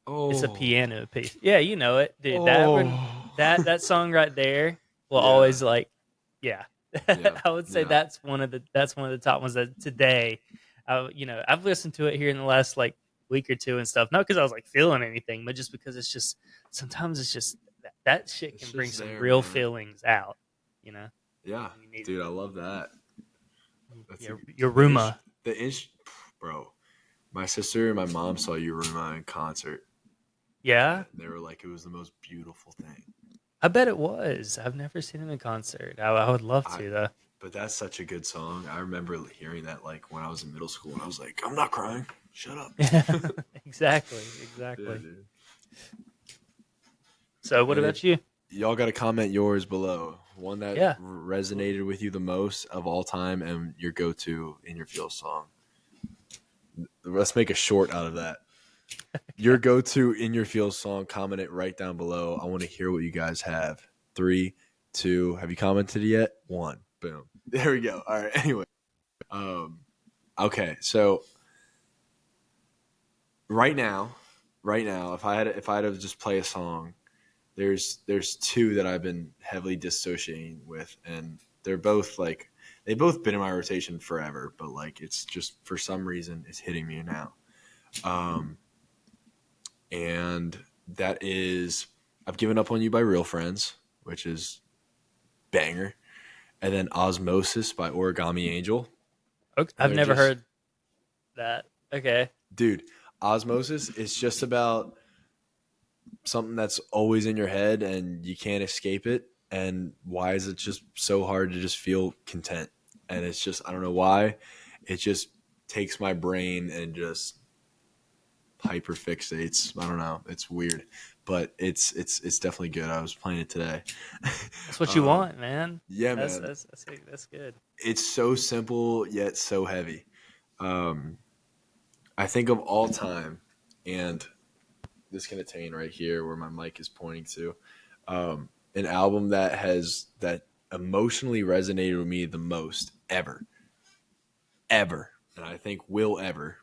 It's a Oh. piano piece. Yeah, you know it, dude. That one, Oh. that song right there will Yeah. always like, yeah. Yeah. I would say Yeah. that's one of the top ones that today, I've listened to it here in the last like week or two and stuff. Not because I was like feeling anything, but just because it's just sometimes it's just that shit It's can bring just some there, real man. feelings out. You know, Yeah. you need Dude, I love that. That's a, your the inch, Ruma. the inch, bro. My sister and my mom saw Yuruma in concert. Yeah, And they were like, it was the most beautiful thing. I bet it was. I've never seen him in concert. I would love I, to though. but that's such a good song. I remember hearing that like when I was in middle school, and I was like, I'm not crying. Shut up. Yeah, exactly, Yeah, exactly. dude. So, what And if about you? y'all got to comment yours below, one that Yeah, resonated with you the most of all time, and your go-to in your field song. Let's make a short out of that. Your go-to in your field song. Comment it right down below. I want to hear what you guys have. 3, 2. Have you commented yet? 1. Boom. There we go. All right. Anyway. Um. Okay. So right now, if I had to just play a song, there's two that I've been heavily dissociating with, and they're both like they've both been in my rotation forever, but like it's just for some reason it's hitting me now. Um, and that is I've Given Up on You by Real Friends, which is banger, and then Osmosis by Origami Angel. okay. And I've they're never just heard that. Okay, dude, Osmosis is just about something that's always in your head and you can't escape it. And why is it just so hard to just feel content? And it's just, I don't know why. It just takes my brain and just hyperfixates. I don't know. It's weird, but it's definitely good. I was playing it today. That's what you want, man. Yeah, That's man. that's good. It's so simple yet so heavy. I think of all time, and this can attain right here where my mic is pointing to, an album that emotionally resonated with me the most ever, and I think will ever,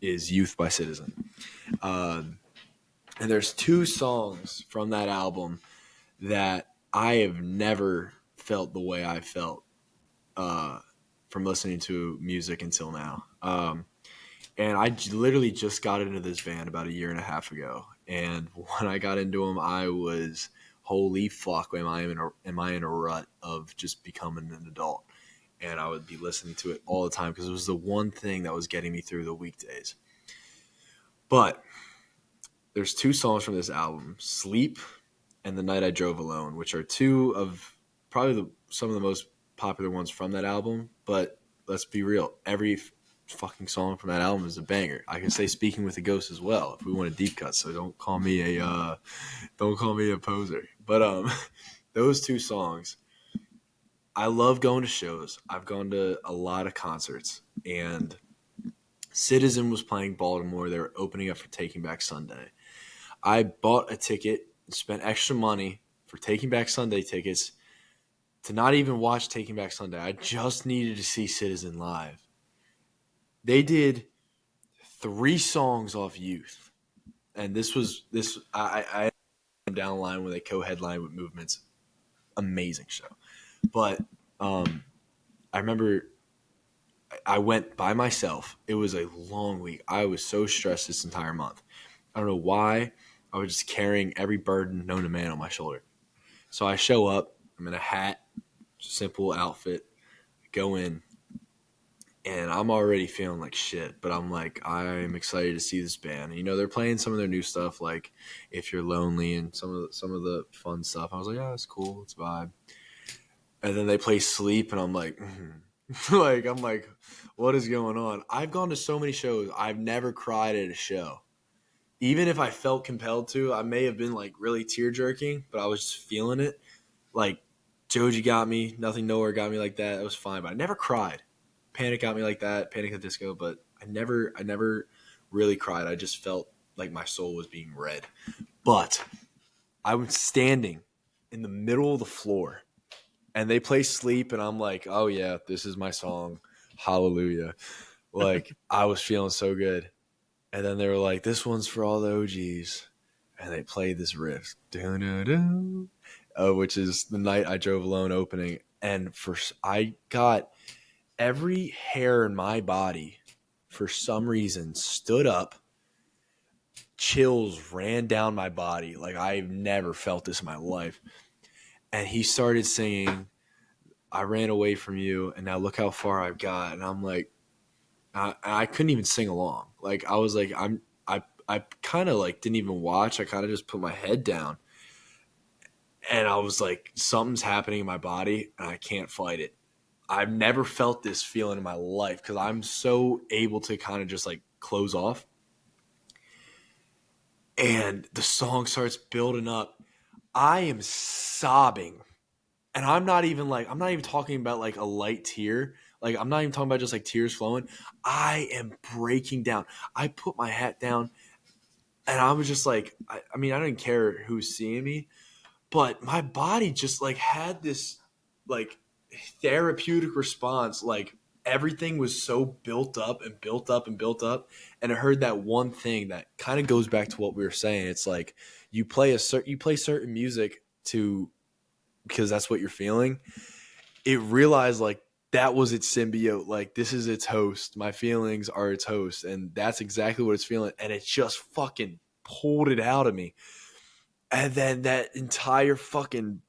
is "Youth" by Citizen. And there's two songs from that album that I have never felt the way I felt from listening to music until now. And I literally just got into this band about a year and a half ago. And when I got into them, I was, holy fuck, am I in a rut of just becoming an adult? And I would be listening to it all the time because it was the one thing that was getting me through the weekdays. But there's two songs from this album, Sleep and The Night I Drove Alone, which are two of probably some of the most popular ones from that album. But let's be real, every fucking song from that album is a banger. I can say Speaking with a Ghost as well if we want a deep cut, so don't call me a poser. But those two songs, I love going to shows. I've gone to a lot of concerts, and Citizen was playing Baltimore. They were opening up for Taking Back Sunday. I bought a ticket, spent extra money for Taking Back Sunday tickets to not even watch Taking Back Sunday. I just needed to see Citizen live. They did 3 songs off Youth, and I am down the line when they co-headline with Movements. Amazing show. But I remember I went by myself. It was a long week. I was so stressed this entire month. I don't know why. I was just carrying every burden known to man on my shoulder. So I show up. I'm in a hat, simple outfit, go in, and I'm already feeling like shit. But I'm like, I'm excited to see this band. You know, they're playing some of their new stuff, like If You're Lonely and some of the fun stuff. I was like, oh, it's cool. It's a vibe. And then they play Sleep, and I'm like, I'm like, what is going on? I've gone to so many shows. I've never cried at a show. Even if I felt compelled to, I may have been like really tear jerking, but I was just feeling it. Like Joji got me, Nothing Nowhere got me like that. It was fine, but I never cried. Panic got me like that, Panic at the Disco, but I never really cried. I just felt like my soul was being read. But I was standing in the middle of the floor, and they play Sleep, and I'm like, oh yeah, this is my song. Hallelujah. Like, I was feeling so good. And then they were like, this one's for all the OGs. And they played this riff, which is The Night I Drove Alone opening. And I got every hair in my body, for some reason, stood up. Chills ran down my body. Like, I've never felt this in my life. And he started singing, I ran away from you, and now look how far I've got. And I'm like, I couldn't even sing along. Like, I was like, I kind of like didn't even watch. I kind of just put my head down, and I was like, something's happening in my body, and I can't fight it. I've never felt this feeling in my life because I'm so able to kind of just like close off. And the song starts building up. I am sobbing. And I'm not even talking about like a light tear. Like, I'm not even talking about just like tears flowing. I am breaking down. I put my hat down, and I was just like, I didn't care who was seeing me, but my body just like had this like therapeutic response. Like, everything was so built up and built up and built up. And I heard that one thing that kind of goes back to what we were saying. It's like you play certain music because that's what you're feeling. It realized like that was its symbiote. Like, this is its host. My feelings are its host. And that's exactly what it's feeling. And it just fucking pulled it out of me. And then that entire fucking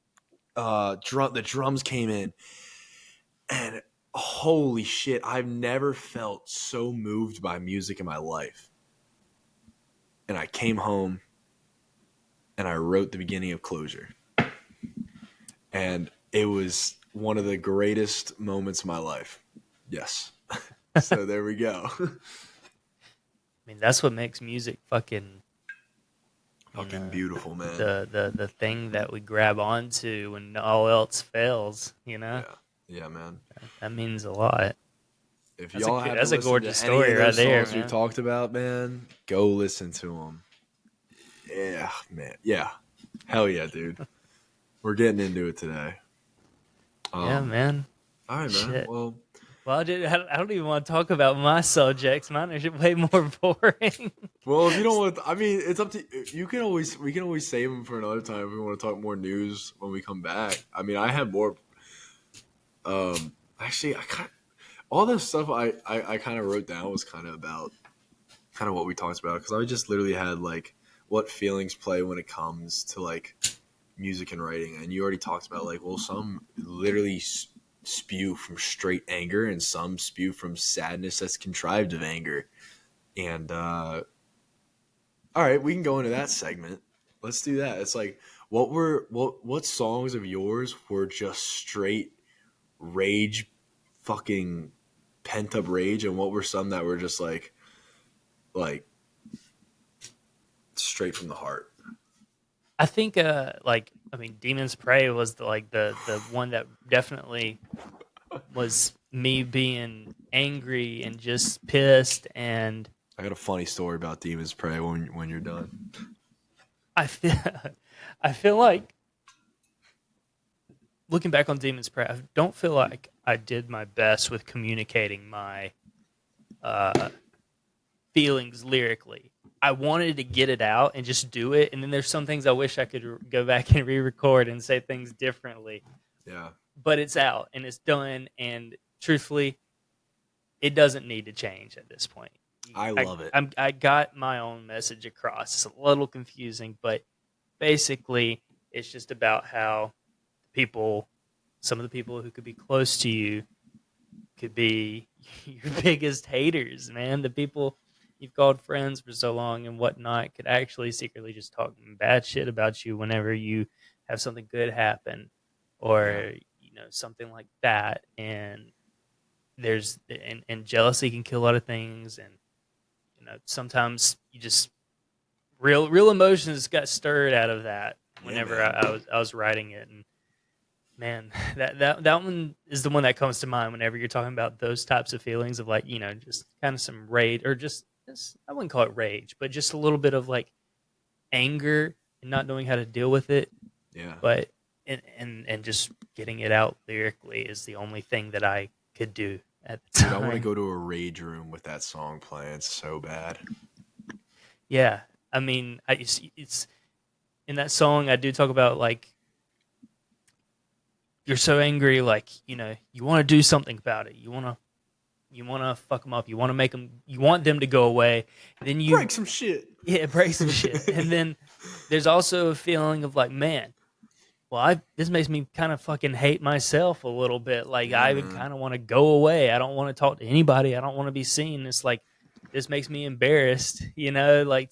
the drums came in. And holy shit, I've never felt so moved by music in my life. And I came home and I wrote the beginning of Closure. And it was one of the greatest moments of my life. Yes. So there we go. mean, that's what makes music fucking, beautiful, man. the thing that we grab onto when all else fails. Yeah, man. That means a lot. If That's a y'all good, haven't that's a listened gorgeous to any story of right those there, songs we've man. talked about, man, go listen to them. Yeah, man. Yeah. Hell yeah, dude. We're getting into it today. Yeah, man. All right, man. Shit. Well, Well, I don't even want to talk about my subjects. Mine are way more boring. if you don't want, I mean, it's up to you. We can always save them for another time if we want to talk more news when we come back. I mean, I have more. Actually, all this stuff I kind of wrote down was kind of about kind of what we talked about because I just literally had like what feelings play when it comes to like music and writing, and you already talked about like, well, some literally spew from straight anger and some spew from sadness that's contrived of anger. And all right, we can go into that segment. Let's do that. It's like what songs of yours were just straight rage, fucking pent up rage, and what were some that were just like straight from the heart? I think, Demon's Prey was the one that definitely was me being angry and just pissed, and I got a funny story about Demon's Prey when you're done. I feel, I feel like looking back on Demon's Prey, I don't feel like I did my best with communicating my feelings lyrically. I wanted to get it out and just do it, and then there's some things I wish I could go back and re-record and say things differently. Yeah. But it's out and it's done, and truthfully, it doesn't need to change at this point. I love it. I got my own message across. It's a little confusing, but basically, it's just about how some of the people who could be close to you could be your biggest haters, man. The people you've called friends for so long and whatnot could actually secretly just talk bad shit about you whenever you have something good happen, or something like that. And and jealousy can kill a lot of things, and sometimes you just real emotions got stirred out of that whenever I was writing it. And man, that one is the one that comes to mind whenever you're talking about those types of feelings of like, just kind of some rage, or just I wouldn't call it rage, but just a little bit of like anger and not knowing how to deal with it. Yeah. But and just getting it out lyrically is the only thing that I could do at the time. Dude, I want to go to a rage room with that song playing so bad. Yeah, I mean, it's in that song. I do talk about like you're so angry, like you want to do something about it. You want to fuck them up. You want to make them. You want them to go away. And then you break some shit. Yeah, break some shit. And then there's also a feeling of like, man, well, this makes me kind of fucking hate myself a little bit. Like I would kind of want to go away. I don't want to talk to anybody. I don't want to be seen. It's like this makes me embarrassed. Like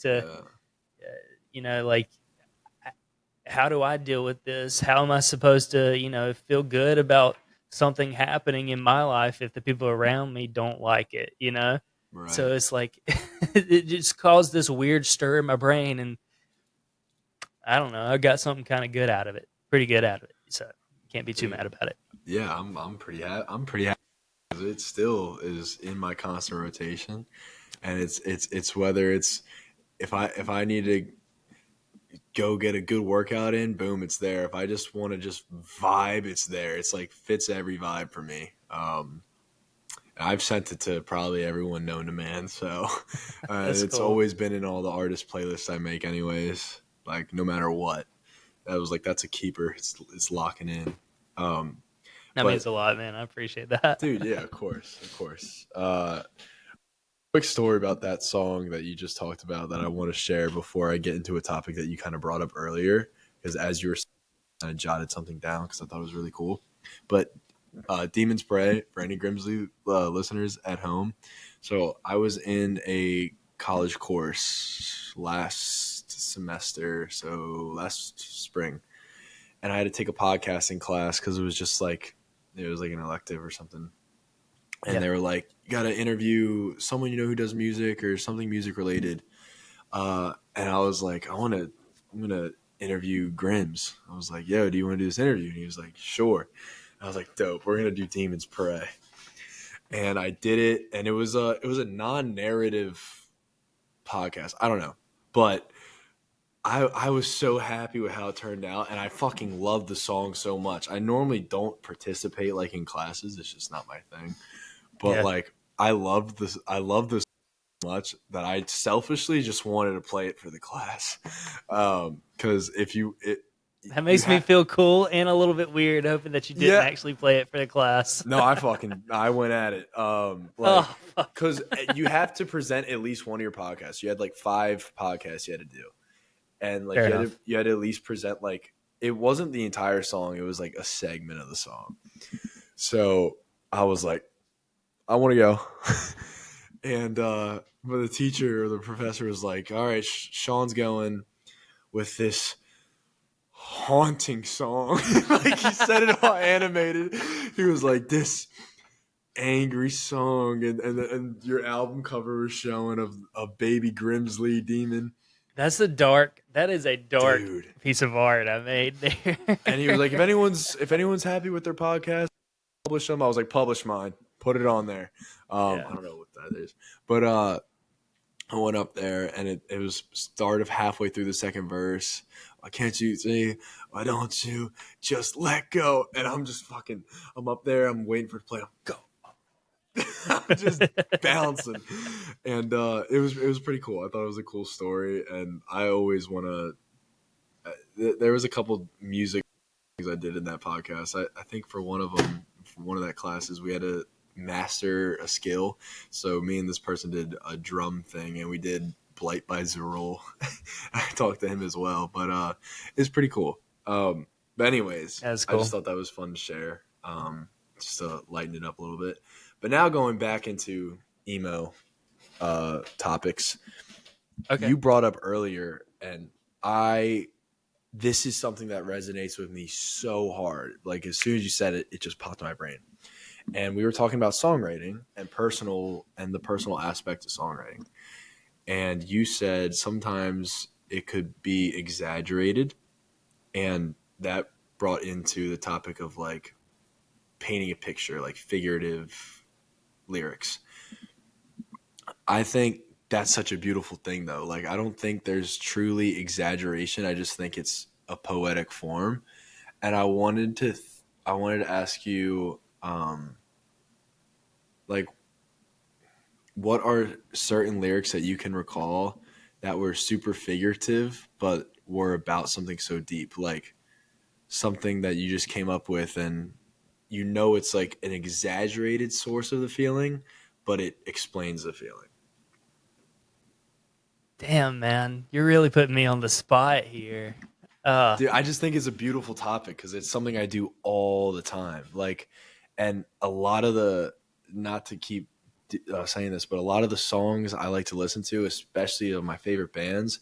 like how do I deal with this? How am I supposed to feel good about something happening in my life if the people around me don't like it? Right. So it's like it just caused this weird stir in my brain, and I don't know. I got something kind of good out of it. Pretty good out of it, so can't be too mad about it. Yeah, I'm pretty happy. I'm pretty happy. It still is in my constant rotation, and it's whether it's if I need to go get a good workout in, boom, it's there. If I just want to just vibe, it's there. It's like fits every vibe for me. I've sent it to probably everyone known to man, so it's cool. Always been in all the artist playlists I make, anyways. Like no matter what. That's a keeper. It's locking in. That means a lot, man. I appreciate that, dude. Yeah, of course. Quick story about that song that you just talked about that I want to share before I get into a topic that you kind of brought up earlier. Because as you were, I jotted something down because I thought it was really cool. But Demon's Prey for any Grimzlee listeners at home. So I was in a college course last semester, so last spring, and I had to take a podcasting class because it was like an elective or something. and Yeah. they were like, you got to interview someone you know who does music or something music related. And I was like, I'm gonna interview Grims. I was like, yo, do you want to do this interview? And he was like, sure. And I was like, dope. We're gonna do Demons Pray. And I did it, and it was a non-narrative podcast. I don't know, but I was so happy with how it turned out, and I fucking loved the song so much. I normally don't participate like in classes; it's just not my thing. But Yeah. like, I loved this. I loved this so much that I selfishly just wanted to play it for the class. Because if you That makes me feel cool and a little bit weird, hoping that you didn't yeah. actually play it for the class. No, I went at it. Oh, fuck. Because you have to present at least one of your podcasts. You had like 5 podcasts you had to do, and like Fair you had to at least present like it wasn't the entire song. It was like a segment of the song. So I was like, I want to go, and but the teacher or the professor was like, all right, Sean's going with this haunting song. Like he said it all animated. He was like, this angry song, and your album cover was showing of a baby Grimzlee demon. That is a dark Dude. piece of art I made there. And he was like, if anyone's happy with their podcast, publish them. I was like, publish mine, put it on there. I don't know what that is, but I went up there, and it was start of halfway through the second verse. Why can't you see? Why don't you just let go? And I'm up there. I'm waiting for it to play. Go. I'm just bouncing, and it was pretty cool. I thought it was a cool story, and I always want to. There was a couple music things I did in that podcast. I think for one of them, for one of that classes, we had to master a skill. So me and this person did a drum thing, and we did Blight by Zerul. I talked to him as well, but it's pretty cool. But anyways, That's cool. I just thought that was fun to share, just to lighten it up a little bit. But now going back into emo topics, Okay. you brought up earlier, and this is something that resonates with me so hard. Like as soon as you said it, it just popped in my brain. And we were talking about songwriting and the personal aspect of songwriting. And you said sometimes it could be exaggerated, and that brought into the topic of like painting a picture, like figurative lyrics. I think that's such a beautiful thing though. Like I don't think there's truly exaggeration. I just think it's a poetic form. And I wanted to ask you like what are certain lyrics that you can recall that were super figurative but were about something so deep, like something that you just came up with and you know it's like an exaggerated source of the feeling, but it explains the feeling. Damn, man, you're really putting me on the spot here. Dude, I just think it's a beautiful topic because it's something I do all the time. Like, and a lot of not to keep saying this, but a lot of the songs I like to listen to, especially of my favorite bands,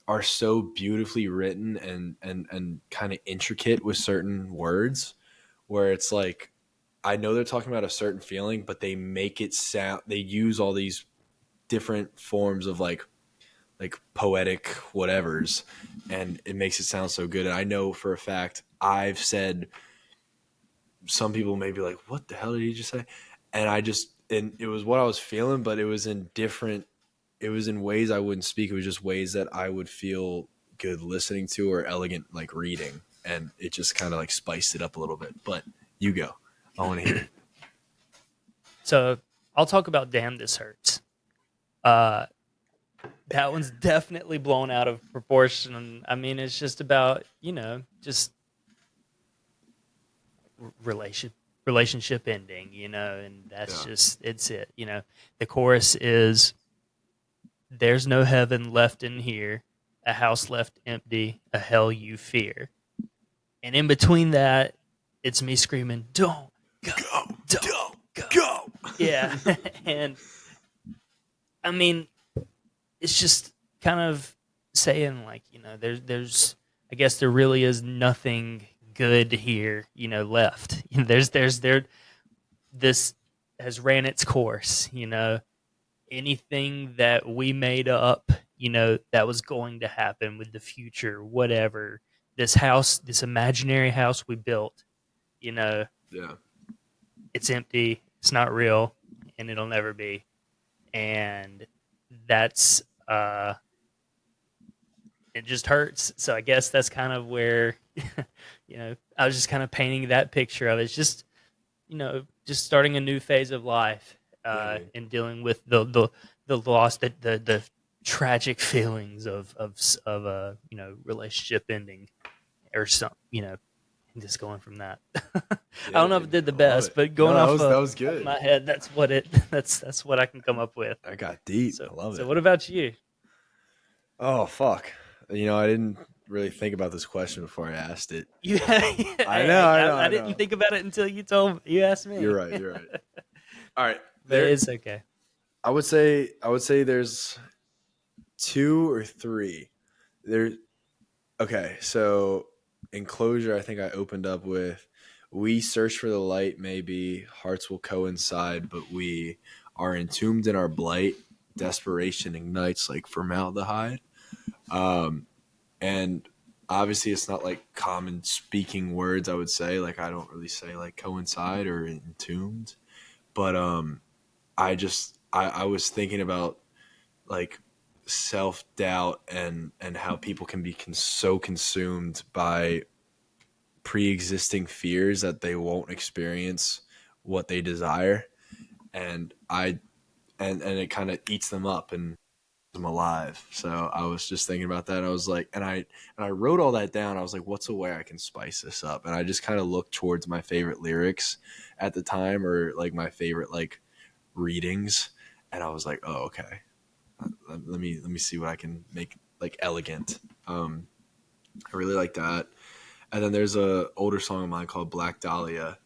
are so beautifully written and kind of intricate with certain words where it's like, I know they're talking about a certain feeling, but they make it sound, they use all these different forms of like poetic whatevers, and it makes it sound so good. And I know for a fact I've said, some people may be like, what the hell did he just say? And it was what I was feeling, but it was in ways I wouldn't speak. It was just ways that I would feel good listening to or elegant like reading. And it just kind of like spiced it up a little bit. But you go. I want to hear it. So I'll talk about Damn This Hurts. That one's definitely blown out of proportion. I mean, it's just about, just relationship ending, and that's just, it's it. The chorus is, there's no heaven left in here, a house left empty, a hell you fear. And in between that, it's me screaming, don't go, don't go. Yeah. And I mean, it's just kind of saying like, there's I guess there really is nothing good here, left. There's this has ran its course. Anything that we made up, that was going to happen with the future, whatever. This house, this imaginary house we built, Yeah. it's empty, it's not real, and it'll never be. And that's it just hurts. So I guess that's kind of where I was just kind of painting that picture of it. It's just starting a new phase of life, and dealing with the loss, the tragic feelings of a relationship ending or some, and just going from that. I don't know if I did the best, but going off that was good. my head, that's what I can come up with. I got deep. So, I love it. So what about you? Oh fuck! I didn't really think about this question before I asked it. I know. I didn't think about it until you asked me. You're right. All right, but it's okay. I would say there's 2 or 3. Okay, so enclosure. I think I opened up with, "We search for the light, maybe hearts will coincide, but we are entombed in our blight. Desperation ignites like formaldehyde." And obviously it's not like common speaking words, I would say. Like, I don't really say like coincide or entombed, but I was thinking about like self-doubt and how people can be so consumed by pre-existing fears that they won't experience what they desire, and it kind of eats them up and them alive. So I was just thinking about that. I was like, and I wrote all that down. I was like, what's a way I can spice this up? And I just kind of looked towards my favorite lyrics at the time, or like my favorite like readings, and I was like, oh, okay, let me see what I can make like elegant. I really like that. And then there's a older song of mine called Black Dahlia,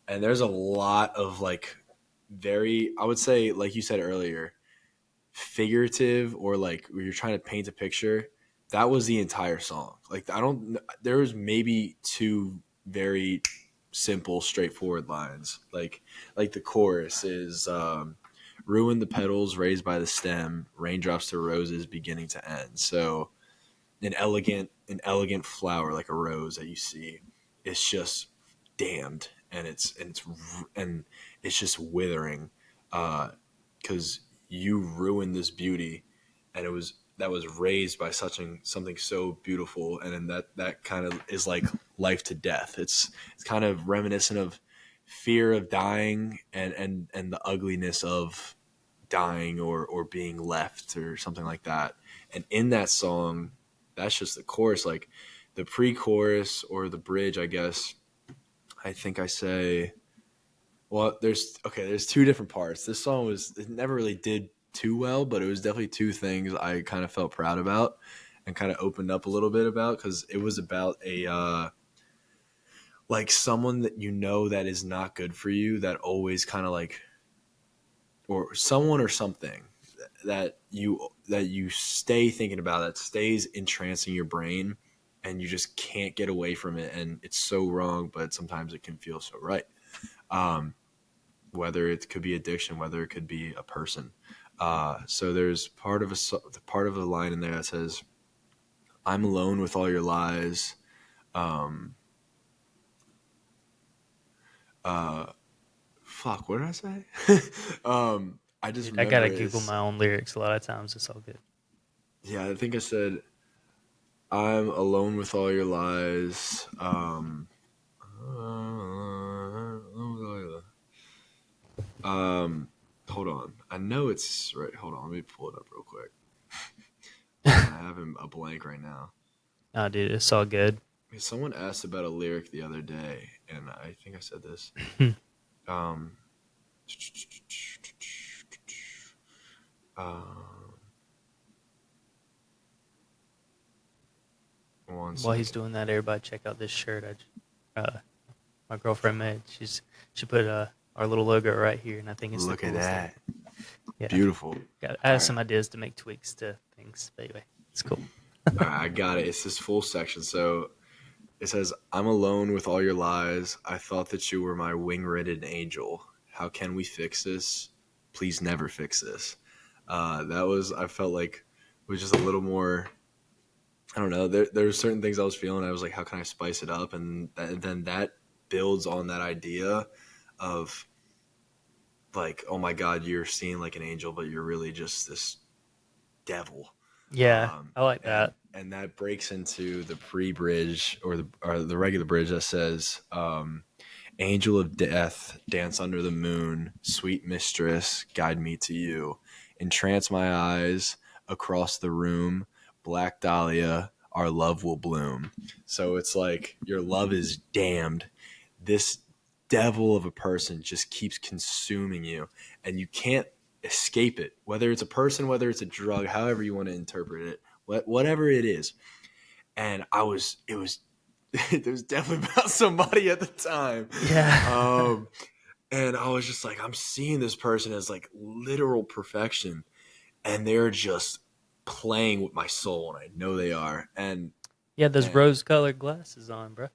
and there's a lot of like very, I would say, like you said earlier, figurative, or like where you're trying to paint a picture. That was the entire song. Like, there was maybe 2 very simple, straightforward lines. Like the chorus is, ruin the petals raised by the stem, raindrops to roses beginning to end. So an elegant flower like a rose that you see, it's just damned, and it's just withering, because you ruined this beauty, and that was raised by something so beautiful, and then that kind of is like life to death. It's kind of reminiscent of fear of dying, and the ugliness of dying, or being left, or something like that. And in that song, that's just the chorus. Like the pre-chorus or the bridge, I guess, I think I say, well, there's 2 different parts. This song it never really did too well, but it was definitely 2 things I kind of felt proud about and kind of opened up a little bit about, because it was about a like someone that that is not good for you, that always kind of like, or someone or something that you stay thinking about, that stays entrancing your brain, and you just can't get away from it, and it's so wrong, but sometimes it can feel so right. Whether it could be addiction, whether it could be a person. So there's part of a line in there that says, "I'm alone with all your lies." Fuck, what did I say? I gotta Google my own lyrics a lot of times. It's all good. Yeah, I think I said, "I'm alone with all your lies." Hold on. I know it's right. Hold on. Let me pull it up real quick. I have a blank right now. Oh, dude, it's all good. Someone asked about a lyric the other day, and I think I said this. While he's doing that, everybody check out this shirt my girlfriend made. She put our little logo right here, and I think it's look at that. Yeah. Beautiful. I have some ideas to make tweaks to things, but anyway, it's cool. All right, I got it. It's this full section. So it says, "I'm alone with all your lies. I thought that you were my wing-ridden angel. how can we fix this? Please never fix this. I felt like was just a little more, I don't know. There were certain things I was feeling. I was like, how can I spice it up? And then that builds on that idea of like, oh my God, you're seeing like an angel, but you're really just this devil. Yeah, I like that. And that breaks into the pre-bridge or the regular bridge that says, angel of death, dance under the moon, sweet mistress, guide me to you. Entrance my eyes across the room, black dahlia, our love will bloom. So it's like your love is damned. This devil of a person just keeps consuming you, and you can't escape it. Whether it's a person, whether it's a drug, however you want to interpret it, whatever it is. And it was definitely about somebody at the time. Yeah. And I was just like, I'm seeing this person as like literal perfection, and they're just playing with my soul, and I know they are. And yeah, those rose-colored glasses on, bro.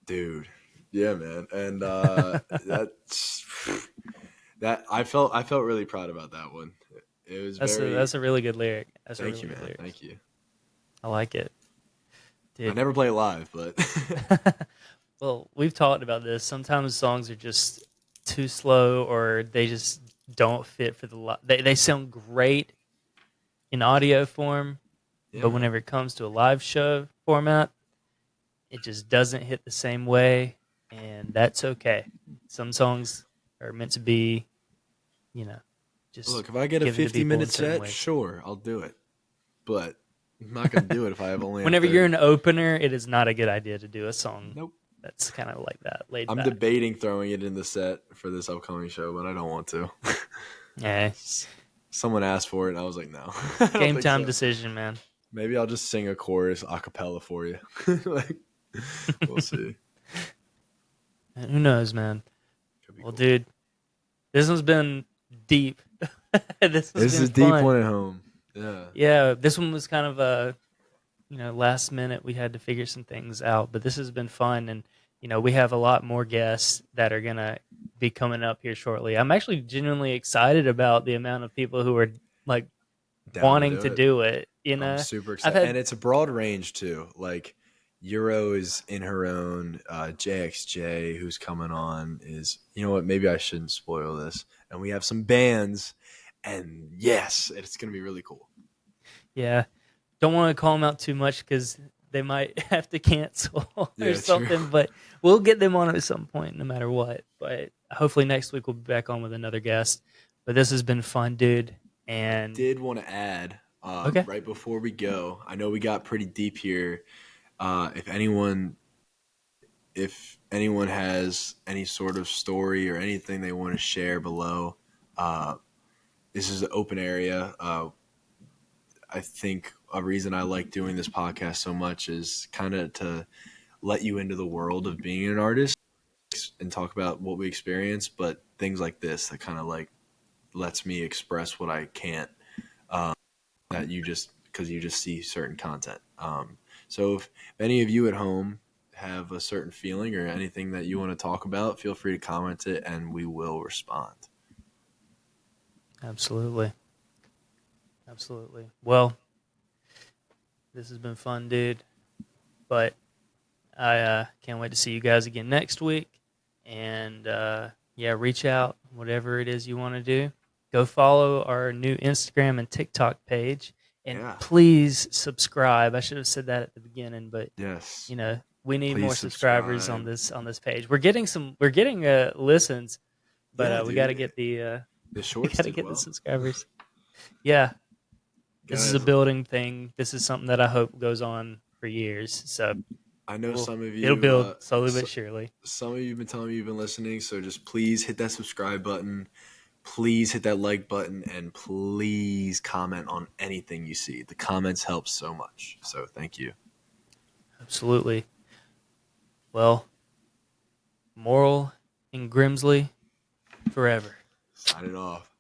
Dude, yeah, man. And that I felt really proud about that one. It was that's a really good lyric. That's Thank a really you, good man. lyric. Thank you. I like it. Dude. I never play it live, but well, we've talked about this. Sometimes songs are just too slow, or they just don't fit for the they sound great in audio form, yeah, but man. whenever it comes to a live show format, it just doesn't hit the same way, and that's okay. Some songs are meant to be, just Look, if I get a 50-minute set, sure, I'll do it. But I'm not going to do it if I have only. Whenever you're an opener, it is not a good idea to do a song. Nope. That's kind of like that. Laid I'm back. debating throwing it in the set for this upcoming show, but I don't want to. Yeah. Someone asked for it, and I was like, no. Game time decision, man. Maybe I'll just sing a chorus a cappella for you. We'll see. Who knows, man? Well, cool. Dude, this one's been deep. This is a deep one at home. Yeah. Yeah, this one was kind of a, last minute. We had to figure some things out, but this has been fun, and we have a lot more guests that are gonna be coming up here shortly. I'm actually genuinely excited about the amount of people who are like wanting to do it. I'm super excited, and it's a broad range too. Like Euro is in her own. JXJ, who's coming on, is what? Maybe I shouldn't spoil this. And we have some bands, and yes, it's gonna be really cool. Yeah, don't want to call them out too much because they might have to cancel or something. True. But we'll get them on at some point, no matter what. But hopefully next week we'll be back on with another guest. But this has been fun, dude. And I did want to add, right before we go, I know we got pretty deep here. If anyone has any sort of story or anything they want to share below, this is an open area. I think a reason I like doing this podcast so much is kind of to let you into the world of being an artist and talk about what we experience, but things like this that kind of like lets me express what I can't, that because you just see certain content. So if any of you at home have a certain feeling or anything that you want to talk about, feel free to comment it and we will respond. Absolutely. Well, this has been fun, dude. But I can't wait to see you guys again next week. And reach out, whatever it is you want to do. Go follow our new Instagram and TikTok page. And please subscribe. I should have said that at the beginning, but yes, we need more subscribers on this page. We're getting listens, but we got to get the shorts. We got to get the subscribers. Yeah, this is a building thing. This is something that I hope goes on for years. So I know some of you. It'll build slowly but surely. Some of you have been telling me you've been listening, so just please hit that subscribe button. Please hit that like button, and please comment on anything you see. The comments help so much. So thank you. Absolutely. Well, Moral and Grimzlee forever. Sign it off.